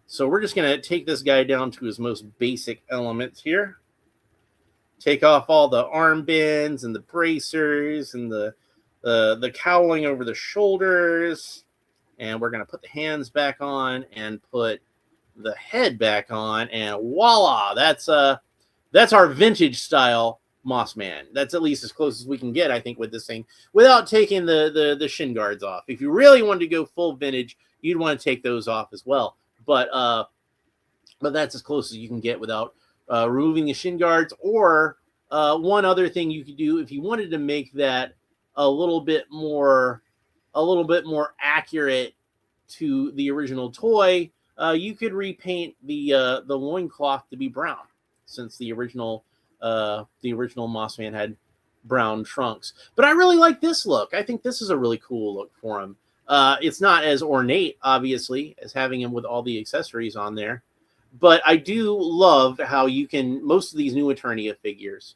So we're just going to take this guy down to his most basic elements here. Take off all the armbands and the bracers and the cowling over the shoulders. And we're going to put the hands back on and put the head back on, and voila, that's our vintage style Mossman. That's at least as close as we can get, I think, with this thing, without taking the shin guards off. If you really wanted to go full vintage, you'd want to take those off as well. But that's as close as you can get without removing the shin guards. Or one other thing you could do if you wanted to make that a little bit more accurate to the original toy, you could repaint the loincloth to be brown, since the original Mossman had brown trunks. But I really like this look. I think this is a really cool look for him. It's not as ornate, obviously, as having him with all the accessories on there. But I do love how you can, most of these new Eternia figures,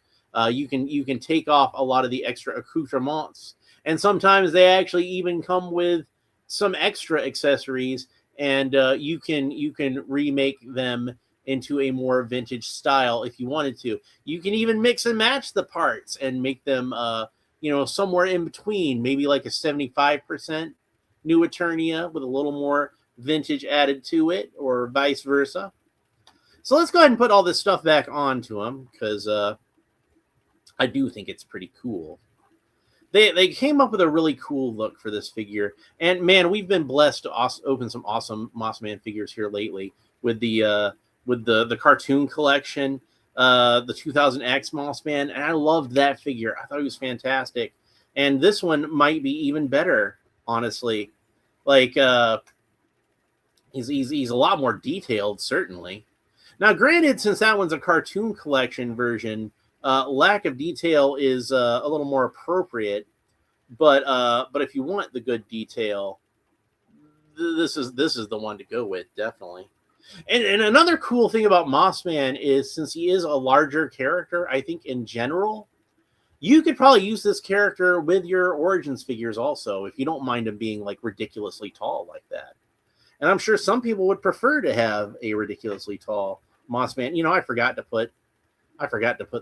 you can take off a lot of the extra accoutrements. And sometimes they actually even come with some extra accessories, and you can remake them into a more vintage style if you wanted to. You can even mix and match the parts and make them somewhere in between, maybe like a 75% new Eternia with a little more vintage added to it, or vice versa. So let's go ahead and put all this stuff back onto him, because I do think it's pretty cool. They came up with a really cool look for this figure. And man, we've been blessed to open some awesome Mossman figures here lately with the cartoon collection, the 2000X Mossman, and I loved that figure. I thought he was fantastic. And this one might be even better, honestly. Like he's a lot more detailed, certainly. Now, granted, since that one's a cartoon collection version, lack of detail is a little more appropriate, but if you want the good detail, this is the one to go with, definitely. And another cool thing about Mossman is, since he is a larger character, I think in general, you could probably use this character with your Origins figures also, if you don't mind him being like ridiculously tall like that. And I'm sure some people would prefer to have a ridiculously tall Mossman. I forgot to put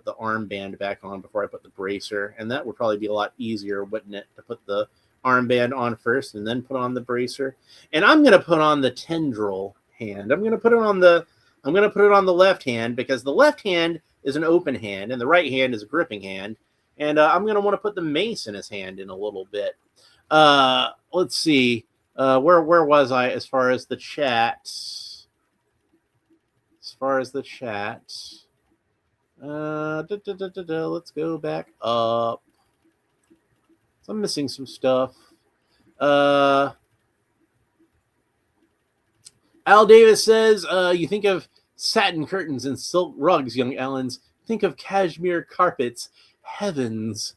the armband back on before I put the bracer, and that would probably be a lot easier, wouldn't it, to put the armband on first and then put on the bracer. And I'm going to put on the tendril hand. I'm going to put it on the left hand, because the left hand is an open hand and the right hand is a gripping hand. And I'm going to want to put the mace in his hand in a little bit. Let's see. Where was I as far as the chat? As far as the chat. Let's go back up. So I'm missing some stuff. Al Davis says, you think of satin curtains and silk rugs, young Allens. Think of cashmere carpets. Heavens.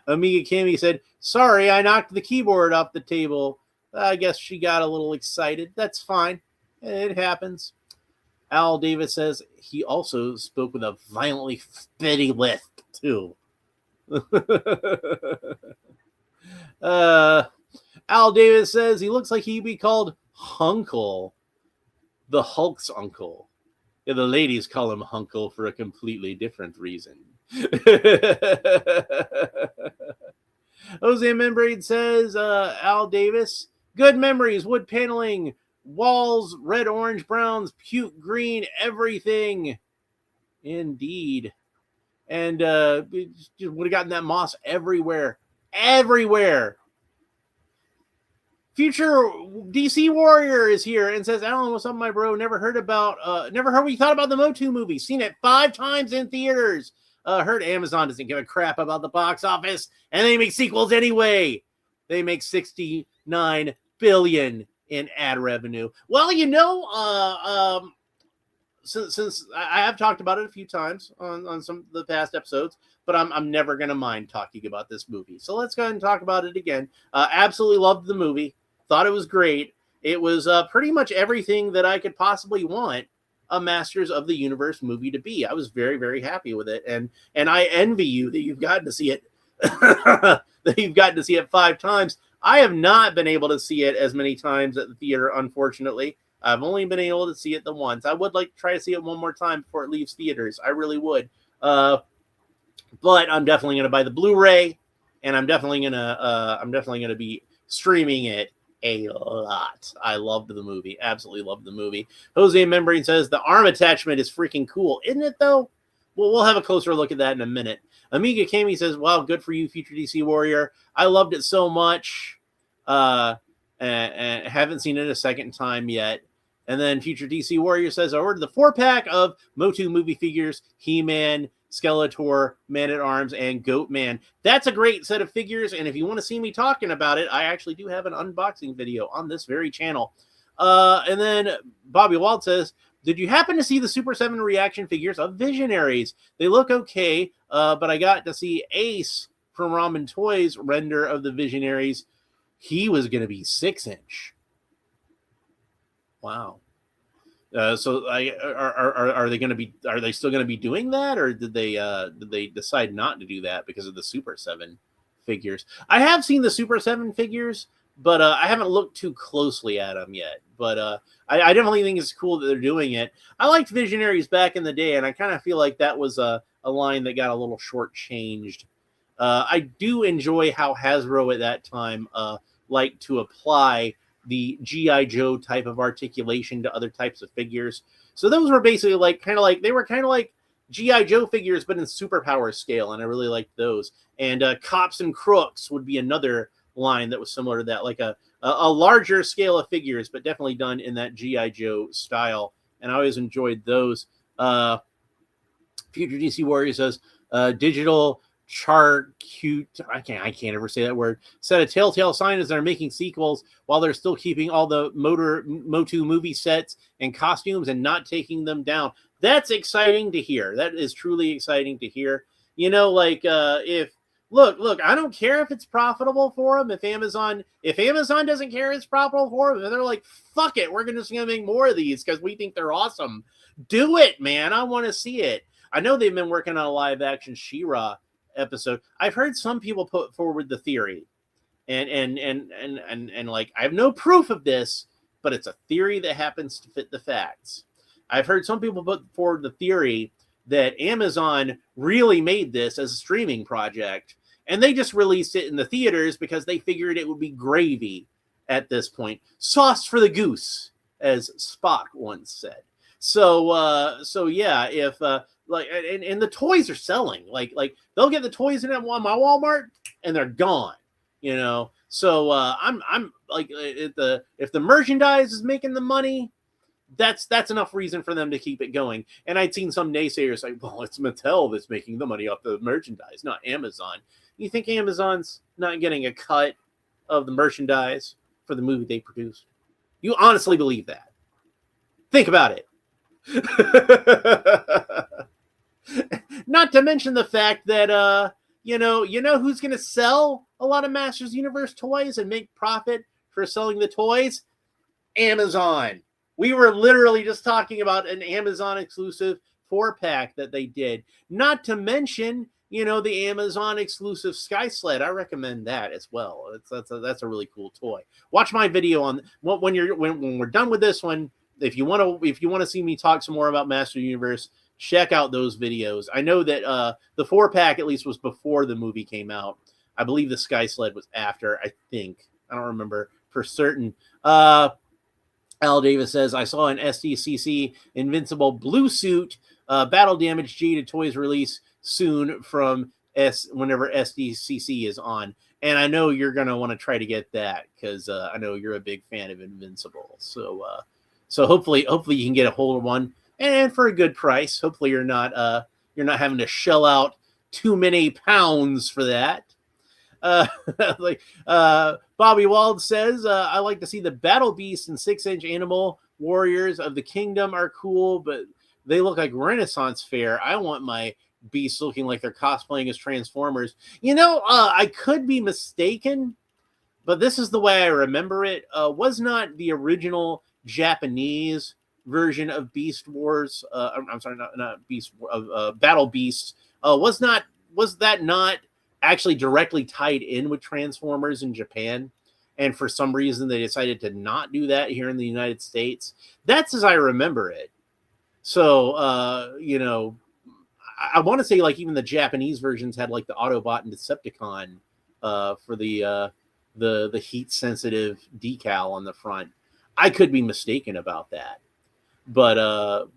Amiga Cammy said, sorry, I knocked the keyboard off the table. I guess she got a little excited. That's fine. It happens. Al Davis says he also spoke with a violently spitty lisp, too. Al Davis says he looks like he'd be called Hunkle, the Hulk's uncle. Yeah, the ladies call him Hunkle for a completely different reason. Jose Membrane says, Al Davis, good memories, wood paneling, walls, red, orange, browns, puke green, everything. Indeed. And we just would have gotten that moss everywhere. Everywhere. Future DC Warrior is here and says, Alan, what's up, my bro? Never heard what you thought about the Motu movie. Seen it 5 times in theaters. Heard Amazon doesn't give a crap about the box office, and they make sequels anyway. They make $69 billion in ad revenue. Well, since I have talked about it a few times on some of the past episodes, but I'm never going to mind talking about this movie. So let's go ahead and talk about it again. Absolutely loved the movie. Thought it was great. It was pretty much everything that I could possibly want a Masters of the Universe movie to be. I was very, very happy with it. And I envy you that you've gotten to see it, that you've gotten to see it 5 times. I have not been able to see it as many times at the theater, unfortunately. I've only been able to see it the once. I would like to try to see it one more time before it leaves theaters. I really would. But I'm definitely going to buy the Blu-ray, and I'm definitely going to be streaming it a lot. I loved the movie. Absolutely loved the movie. Jose Membrane says the arm attachment is freaking cool, isn't it though? Well, we'll have a closer look at that in a minute. Amiga Kami says, wow, good for you, Future DC Warrior. I loved it so much. And haven't seen it a second time yet. And then Future DC Warrior says, I ordered the 4-pack of Motu movie figures, He-Man, Skeletor, Man-at-Arms, and Goat-Man. That's a great set of figures, and if you want to see me talking about it, I actually do have an unboxing video on this very channel. And then Bobby Wald says, did you happen to see the Super 7 reaction figures of Visionaries? They look okay, but I got to see Ace from Ramen Toys render of the Visionaries. He was going to be 6-inch. Wow. So are they going to be? Are they still going to be doing that, or did they decide not to do that because of the Super 7 figures? I have seen the Super 7 figures, but I haven't looked too closely at them yet. But I definitely think it's cool that they're doing it. I liked Visionaries back in the day, and I kind of feel like that was a line that got a little shortchanged. I do enjoy how Hasbro at that time liked to apply the G.I. Joe type of articulation to other types of figures. So those were basically they were kind of like G.I. Joe figures, but in superpower scale, and I really liked those. And Cops and Crooks would be another line that was similar to that, like a larger scale of figures, but definitely done in that G.I. Joe style. And I always enjoyed those. Future DC Warrior says, digital charcute, I can't ever say that word, said a telltale sign is they're making sequels while they're still keeping all the Motu movie sets and costumes and not taking them down. That's exciting to hear. That is truly exciting to hear. You know, like if look, I don't care if it's profitable for them. If Amazon doesn't care it's profitable for them, they're like, fuck it, we're just gonna make more of these because we think they're awesome. Do it, man. I want to see it. I know they've been working on a live action She-Ra episode. I've heard some people put forward the theory, and like, I have no proof of this, but it's a theory that happens to fit the facts. I've heard some people put forward the theory that Amazon really made this as a streaming project, and they just released it in the theaters because they figured it would be gravy at this point, sauce for the goose, as Spock once said. So yeah, if like, and the toys are selling, like they'll get the toys in at my Walmart and they're gone, you know. So I'm like, if the merchandise is making the money, that's enough reason for them to keep it going. And I'd seen some naysayers like, well, it's Mattel that's making the money off the merchandise, not Amazon. You think Amazon's not getting a cut of the merchandise for the movie they produced? You honestly believe that? Think about it. Not to mention the fact that you know who's going to sell a lot of Masters Universe toys and make profit for selling the toys? Amazon. We were literally just talking about an Amazon exclusive 4-pack that they did. Not to mention, the Amazon exclusive Sky Sled. I recommend that as well. That's a really cool toy. Watch my video on when we're done with this one. If you want to see me talk some more about Master Universe, check out those videos. I know that the 4-pack at least was before the movie came out. I believe the Sky Sled was after. I don't remember for certain. Al Davis says, I saw an SDCC Invincible blue suit battle damage Jaded Toys release soon from whenever SDCC is on. And I know you're going to want to try to get that because I know you're a big fan of Invincible. So hopefully you can get a hold of one and for a good price. Hopefully you're not having to shell out too many pounds for that. Bobby Wald says, I like to see the Battle Beast and 6-inch Animal Warriors of the Kingdom are cool, but they look like Renaissance fair. I want my beasts looking like they're cosplaying as Transformers. I could be mistaken, but this is the way I remember it. Was not the original Japanese version of Beast Wars, I'm sorry, not Beast, Battle Beasts, was that not actually directly tied in with Transformers in Japan? And for some reason, they decided to not do that here in the United States. That's as I remember it. So, I want to say like even the Japanese versions had like the Autobot and Decepticon for the heat sensitive decal on the front. I could be mistaken about that, but and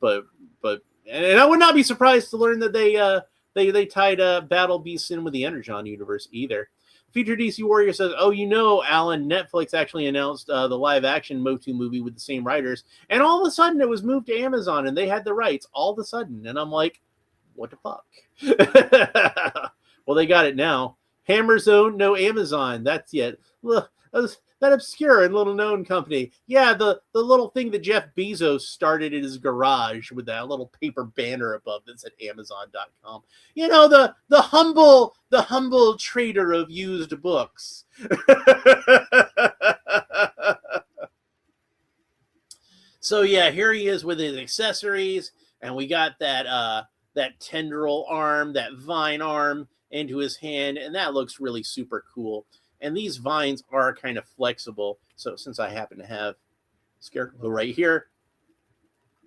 I would not be surprised to learn that they tied Battle Beasts in with the Energon universe either. Future DC Warrior says, Alan, Netflix actually announced the live-action Motu movie with the same writers, and all of a sudden it was moved to Amazon, and they had the rights all of a sudden. And I'm like, what the fuck? Well, they got it now. Hammer Zone, no Amazon. That's yet. Look, that obscure and little-known company. Yeah, the little thing that Jeff Bezos started in his garage with that little paper banner above that said Amazon.com. The humble trader of used books. So yeah, here he is with his accessories, and we got that tendril arm, that vine arm into his hand, and that looks really super cool. And these vines are kind of flexible. So since I happen to have Scarecrow right here,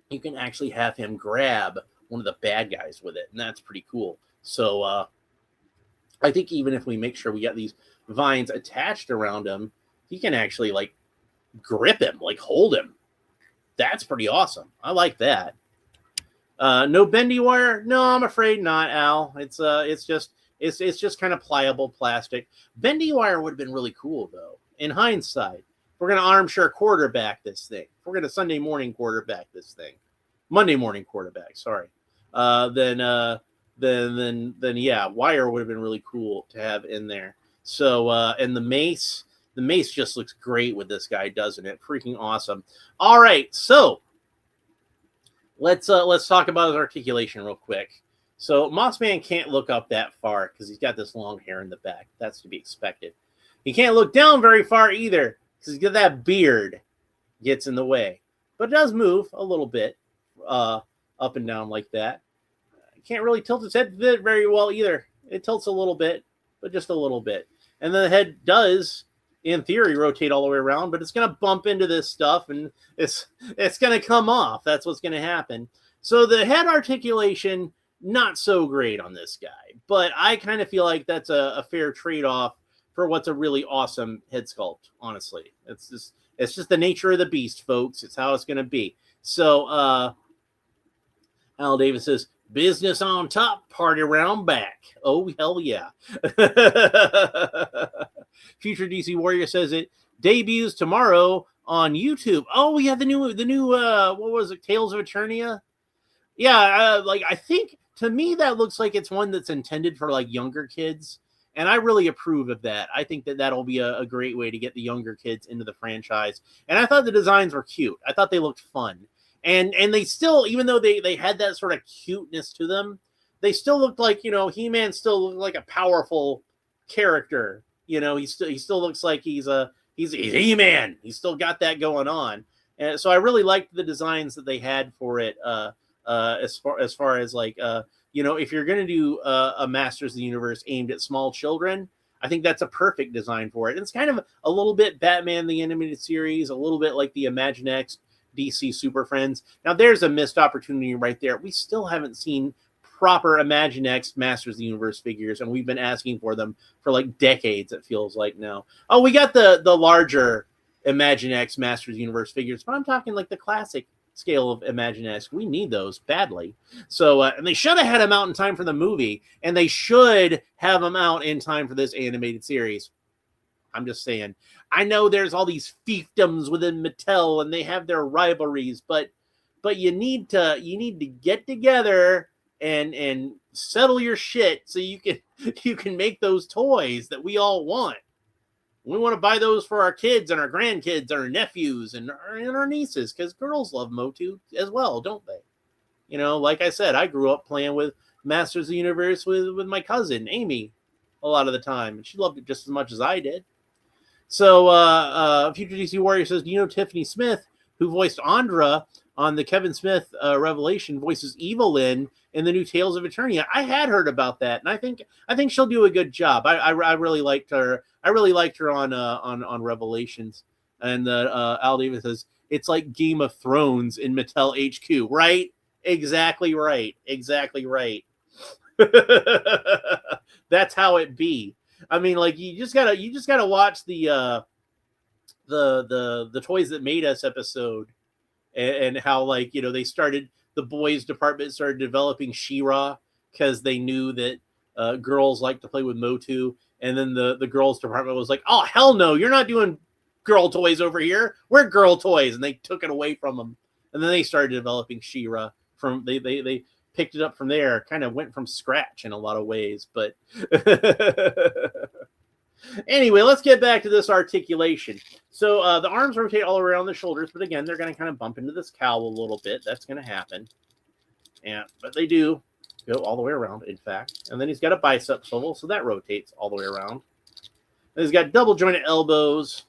you can actually have him grab one of the bad guys with it. And that's pretty cool. So I think even if we make sure we got these vines attached around him, he can actually like grip him, like hold him. That's pretty awesome. I like that. No bendy wire? No, I'm afraid not, Al. It's just kind of pliable plastic. Bendy wire would have been really cool, though. In hindsight, we're going to armchair quarterback this thing. We're going to Sunday morning quarterback this thing. Monday morning quarterback, sorry. Then yeah, wire would have been really cool to have in there. So, and the mace just looks great with this guy, doesn't it? Freaking awesome. All right, so let's talk about his articulation real quick. So Mossman can't look up that far because he's got this long hair in the back. That's to be expected. He can't look down very far either because he's got that beard gets in the way. But it does move a little bit up and down like that. He can't really tilt his head very well either. It tilts a little bit, but just a little bit. And then the head does, in theory, rotate all the way around, but it's going to bump into this stuff and it's going to come off. That's what's going to happen. So the head articulation, not so great on this guy, but I kind of feel like that's a fair trade-off for what's a really awesome head sculpt, honestly. It's just the nature of the beast, folks. It's how it's going to be. So Al Davis says, business on top, party around back. Oh, hell yeah. Future DC Warrior says it debuts tomorrow on YouTube. Oh, yeah, the new what was it? Tales of Eternia. Yeah, like I think to me that looks like it's one that's intended for like younger kids, and I really approve of that. I think that that'll be a great way to get the younger kids into the franchise. And I thought the designs were cute. I thought they looked fun, and they still, even though they had that sort of cuteness to them, they still looked like, you know, He-Man still looked like a powerful character. You know, he still looks like he's He-Man. He's still got that going on, and so I really liked the designs that they had for it. As far as like you know, if you're going to do a Masters of the Universe aimed at small children, I think that's a perfect design for it. And it's kind of a little bit Batman the Animated Series, a little bit like the Imaginext DC Super Friends. Now there's a missed opportunity right there. We still haven't seen proper Imaginext Masters of the Universe figures, and we've been asking for them for like decades, it feels like now. Oh, we got the larger Imaginext Masters of the Universe figures, but I'm talking like the classic scale of Imaginext. We need those badly. So, and they should have had them out in time for the movie, and they should have them out in time for this animated series. I'm just saying. I know there's all these fiefdoms within Mattel, and they have their rivalries, but you need to get together and settle your shit so you can make those toys that we all want. We want to buy those for our kids and our grandkids and our nephews and our nieces, because girls love Motu as well, don't they? You know, like I said, I grew up playing with Masters of the Universe with my cousin, Amy, a lot of the time, and she loved it just as much as I did. So, Future DC Warrior says, do you know Tiffany Smith, who voiced Andra on the Kevin Smith Revelation, voices Evelyn in the new Tales of Eternia? I had heard about that, and I think she'll do a good job. I really liked her. I really liked her on Revelations. And Al Davis says it's like Game of Thrones in Mattel HQ, right? Exactly right. Exactly right. That's how it be. I mean, like you just gotta watch the Toys That Made Us episode, and how, like, you know, the boys department started developing She-Ra because they knew that girls like to play with Motu, and then the girls department was like, oh hell no, you're not doing girl toys over here, we're girl toys, and they took it away from them, and then they started developing She-Ra. From they picked it up from there, kind of went from scratch in a lot of ways. But anyway, let's get back to this articulation. So the arms rotate all around the shoulders, but again, they're going to kind of bump into this cowl a little bit. That's going to happen. Yeah, but they do go all the way around, in fact. And then he's got a bicep swivel, so that rotates all the way around. And he's got double jointed elbows.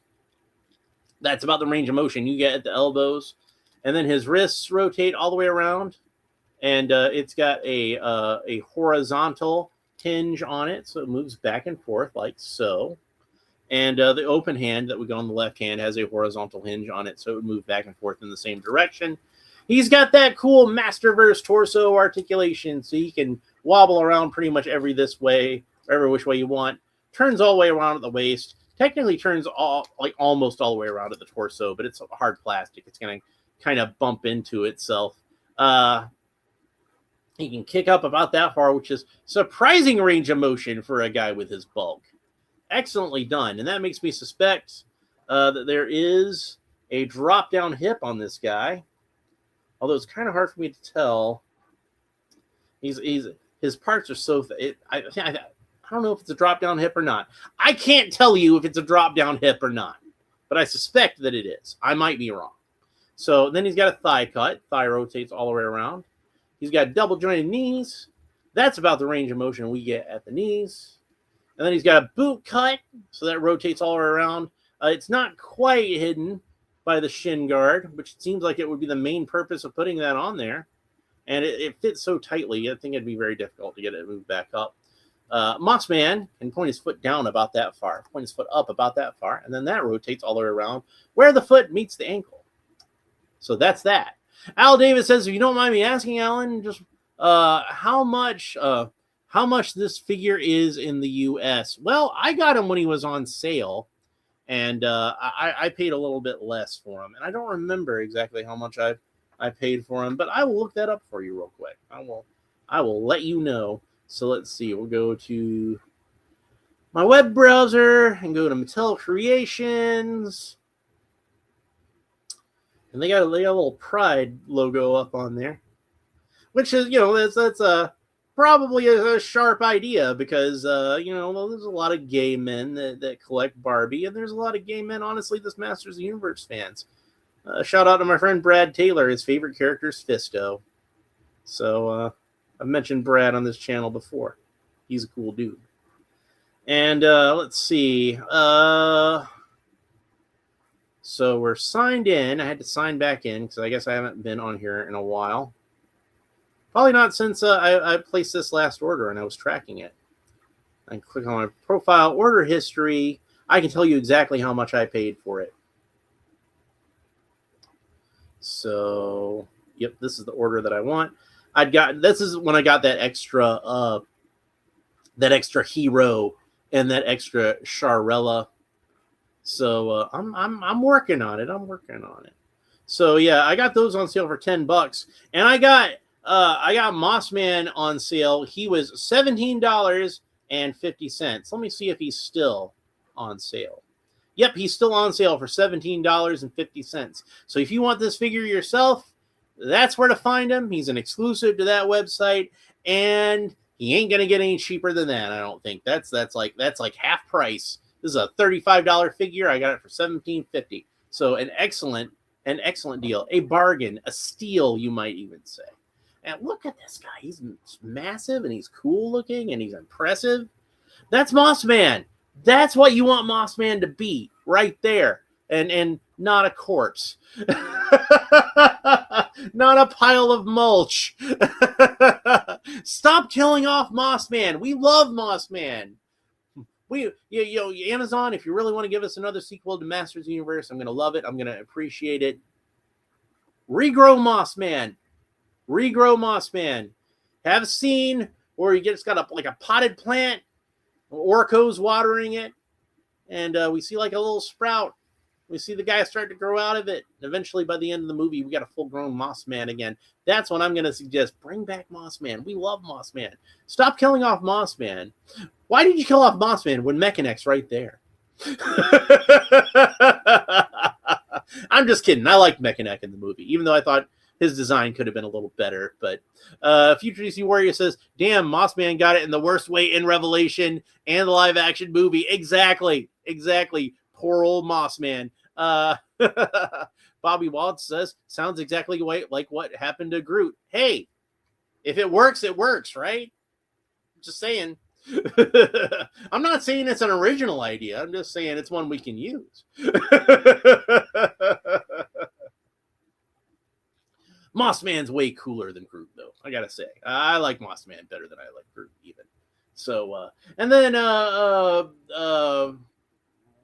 That's about the range of motion you get at the elbows. And then his wrists rotate all the way around. And it's got a horizontal hinge on it, so it moves back and forth like so. And the open hand that we got on the left hand has a horizontal hinge on it, so it would move back and forth in the same direction. He's got that cool Masterverse torso articulation, so he can wobble around pretty much every which way you want. Turns all the way around at the waist. Technically turns almost all the way around at the torso, but it's hard plastic. It's going to kind of bump into itself. He can kick up about that far, which is surprising range of motion for a guy with his bulk. Excellently done. And that makes me suspect that there is a drop-down hip on this guy. Although it's kind of hard for me to tell. His parts are so... I don't know if it's a drop-down hip or not. I can't tell you if it's a drop-down hip or not. But I suspect that it is. I might be wrong. So then he's got a thigh cut. Thigh rotates all the way around. He's got double jointed knees. That's about the range of motion we get at the knees. And then he's got a boot cut, so that rotates all the way around. It's not quite hidden by the shin guard, which seems like it would be the main purpose of putting that on there. And it fits so tightly, I think it'd be very difficult to get it moved back up. Mossman can point his foot down about that far, point his foot up about that far, and then that rotates all the way around where the foot meets the ankle. So that's that. Al Davis says, if you don't mind me asking, Alan, just how much this figure is in the U.S. Well, I got him when he was on sale, and I paid a little bit less for him, and I don't remember exactly how much I paid for him, but I will look that up for you real quick. I will let you know. So let's see. We'll go to my web browser and go to Mattel Creations. And they got a little Pride logo up on there, which is, that's a probably a sharp idea because, there's a lot of gay men that collect Barbie, and there's a lot of gay men, honestly, this Masters of the Universe fans. Shout out to my friend Brad Taylor. His favorite character is Fisto. So I've mentioned Brad on this channel before. He's a cool dude. And let's see. So we're signed in. I had to sign back in because I guess I haven't been on here in a while. Probably not since I placed this last order and I was tracking it. I can click on my profile, order history. I can tell you exactly how much I paid for it. So, yep, this is the order that I want. This is when I got that extra hero and that extra Charella. So I'm working on it. So yeah, I got those on sale for $10, and I got Mossman on sale. He was $17.50. Let me see if he's still on sale. Yep, he's still on sale for $17.50. So if you want this figure yourself, that's where to find him. He's an exclusive to that website, and he ain't gonna get any cheaper than that. I don't think that's like half price. This is a $35 figure. I got it for $17.50. So an excellent deal, a bargain, a steal, you might even say. And look at this guy. He's massive and he's cool looking and he's impressive. That's Mossman. That's what you want Mossman to be right there. And not a corpse. Not a pile of mulch. Stop killing off Mossman. We love Mossman. Amazon, if you really want to give us another sequel to Masters of the Universe, I'm going to love it. I'm going to appreciate it. Regrow Mossman. Have a scene where he got a potted plant, Orko's watering it, and we see like a little sprout. We see the guy start to grow out of it. And eventually, by the end of the movie, we got a full-grown Mossman again. That's what I'm going to suggest. Bring back Mossman. We love Mossman. Stop killing off Mossman. Why did you kill off Mossman when Mechanex's right there? I'm just kidding. I liked Mechaneck in the movie, even though I thought his design could have been a little better. But Future DC Warrior says, damn, Mossman got it in the worst way in Revelation and the live-action movie. Exactly. Poor old Mossman. Bobby Waltz says, sounds exactly like what happened to Groot. Hey, if it works, right? Just saying. I'm not saying it's an original idea. I'm just saying it's one we can use. Mossman's way cooler than Groot, though. I gotta say, I like Mossman better than I like Groot, even. So, and then have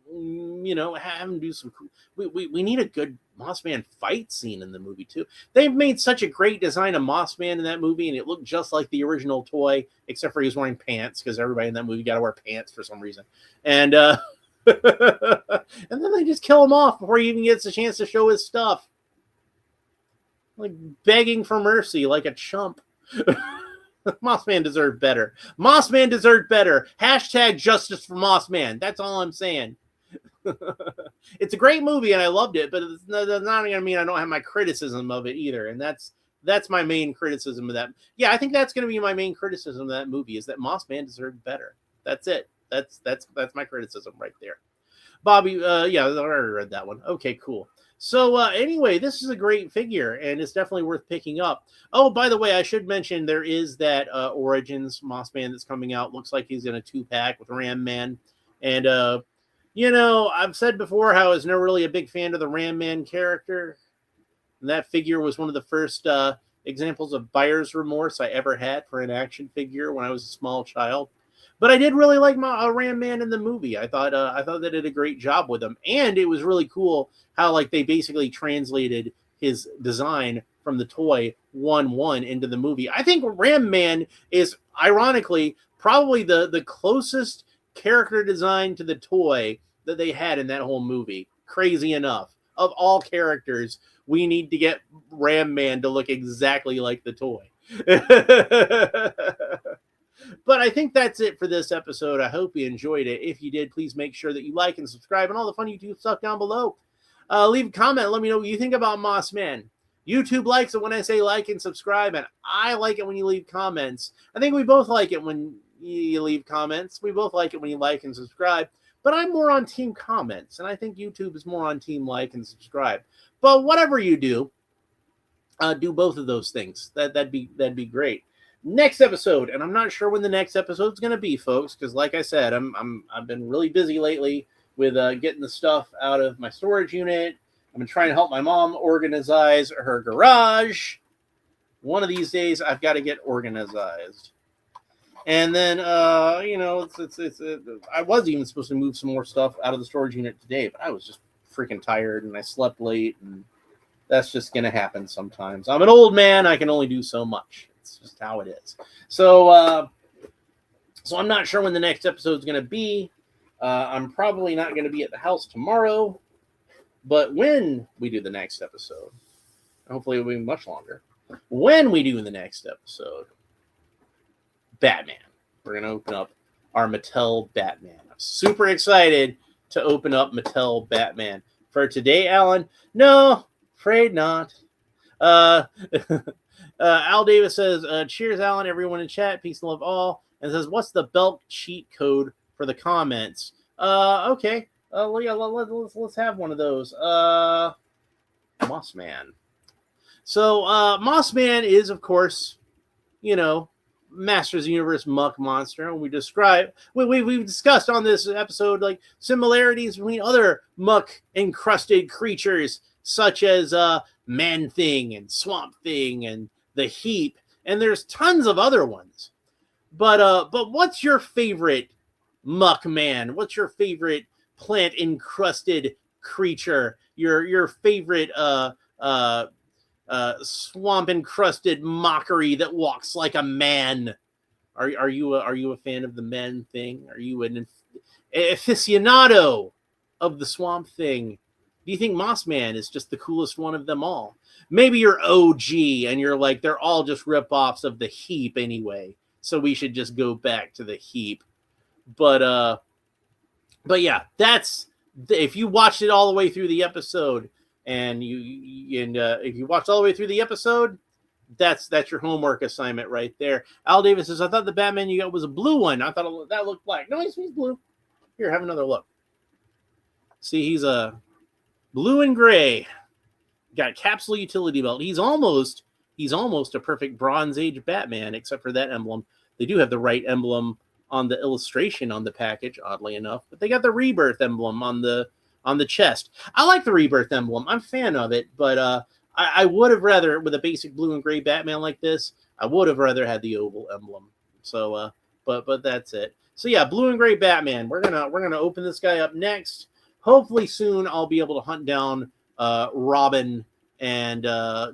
him do some cool. We need a good Mossman fight scene in the movie too. They've made such a great design of Mossman in that movie, and it looked just like the original toy, except for he was wearing pants because everybody in that movie got to wear pants for some reason. And and then they just kill him off before he even gets a chance to show his stuff, like begging for mercy, like a chump. Mossman deserved better. Hashtag justice for Mossman. That's all I'm saying. It's a great movie and I loved it, but it's not going to mean I don't have my criticism of it either. And that's my main criticism of that. Yeah, I think that's going to be my main criticism of that movie, is that Mossman deserved better. That's it. That's my criticism right there. Bobby, yeah, I already read that one. Okay, cool. So anyway, this is a great figure, and it's definitely worth picking up. Oh, by the way, I should mention there is that Origins Mossman that's coming out. Looks like he's in a 2-pack with Ram Man. And, I've said before how I was never really a big fan of the Ram Man character. And that figure was one of the first examples of buyer's remorse I ever had for an action figure when I was a small child. But I did really like Ram Man in the movie. I thought they did a great job with him, and it was really cool how they basically translated his design from the toy 1/1 into the movie. I think Ram Man is ironically probably the closest character design to the toy that they had in that whole movie. Crazy enough, of all characters, we need to get Ram Man to look exactly like the toy. But I think that's it for this episode. I hope you enjoyed it. If you did, please make sure that you like and subscribe and all the fun YouTube stuff down below. Leave a comment. Let me know what you think about Moss Man. YouTube likes it when I say like and subscribe, and I like it when you leave comments. I think we both like it when you leave comments. We both like it when you like and subscribe, but I'm more on team comments, and I think YouTube is more on team like and subscribe. But whatever you do both of those things. That'd be great. Next episode, and I'm not sure when the next episode is going to be, folks, because like I said, I've been really busy lately with getting the stuff out of my storage unit. I've been trying to help my mom organize her garage. One of these days, I've got to get organized. And then, I was even supposed to move some more stuff out of the storage unit today, but I was just freaking tired, and I slept late, and that's just going to happen sometimes. I'm an old man. I can only do so much. It's just how it is. So I'm not sure when the next episode is going to be. I'm probably not going to be at the house tomorrow. But when we do the next episode, hopefully it'll be much longer. When we do the next episode, Batman. We're going to open up our Mattel Batman. I'm super excited to open up Mattel Batman. For today, Alan? No, afraid not. Al Davis says, cheers, Alan, everyone in chat. Peace and love all. And says, what's the Belk cheat code for the comments? Okay. Let's have one of those. Moss Man. So Moss Man is, of course, Masters of the Universe muck monster. And we've discussed on this episode like similarities between other muck encrusted creatures such as Man Thing and Swamp Thing and the Heap, and there's tons of other ones. But what's your favorite muck man? What's your favorite plant encrusted creature? Your favorite swamp encrusted mockery that walks like a man? Are you a fan of the Man Thing? Are you an aficionado of the Swamp Thing? Do you think Moss Man is just the coolest one of them all? Maybe you're OG and you're like, they're all just ripoffs of the Heap anyway, so we should just go back to the Heap. But yeah, that's if you watched it all the way through the episode, and if you watched all the way through the episode, that's your homework assignment right there. Al Davis says, I thought the Batman you got was a blue one. I thought that looked black. No, he's blue. Here, have another look. See, he's a blue and gray. Got capsule utility belt. He's almost a perfect Bronze Age Batman, except for that emblem. They do have the right emblem on the illustration on the package, oddly enough, but they got the Rebirth emblem on the chest. I like the Rebirth emblem. I'm a fan of it, but I would have rather, with a basic blue and gray Batman like this, I would have rather had the oval emblem. So, but that's it. So yeah, blue and gray Batman. We're gonna open this guy up next. Hopefully soon I'll be able to hunt down Robin and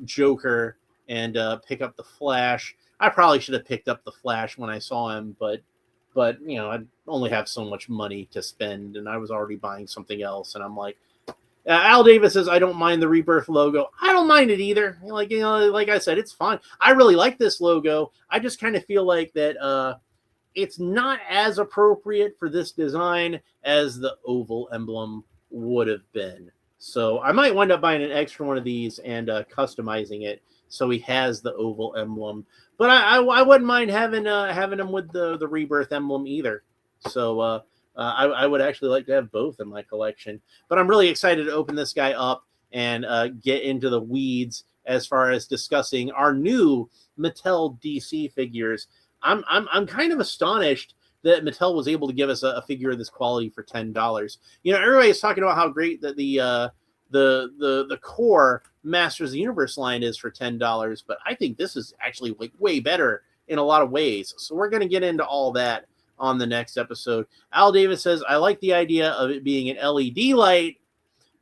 Joker and pick up the Flash. I probably should have picked up the Flash when I saw him, but I only have so much money to spend, and I was already buying something else, and I'm like, Al Davis says, I don't mind the Rebirth logo. I don't mind it either. Like I said, it's fine. I really like this logo. I just kind of feel like that it's not as appropriate for this design as the oval emblem would have been. So I might wind up buying an extra one of these and customizing it so he has the oval emblem. But I wouldn't mind having him with the Rebirth emblem either. So I would actually like to have both in my collection. But I'm really excited to open this guy up and get into the weeds as far as discussing our new Mattel DC figures. I'm kind of astonished that Mattel was able to give us a figure of this quality for $10. Everybody's talking about how great that the core Masters of the Universe line is for $10, but I think this is actually like way better in a lot of ways. So we're going to get into all that on the next episode. Al Davis says, I like the idea of it being an LED light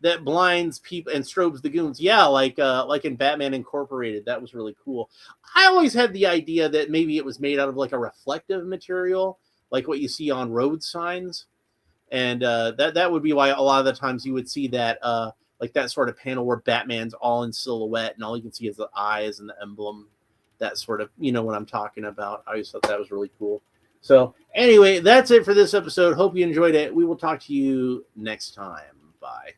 that blinds people and strobes the goons. Yeah, like in Batman Incorporated. That was really cool. I always had the idea that maybe it was made out of like a reflective material, like what you see on road signs. And that would be why a lot of the times you would see that like that sort of panel where Batman's all in silhouette and all you can see is the eyes and the emblem. That sort of, what I'm talking about. I always thought that was really cool. So anyway, that's it for this episode. Hope you enjoyed it. We will talk to you next time. Bye.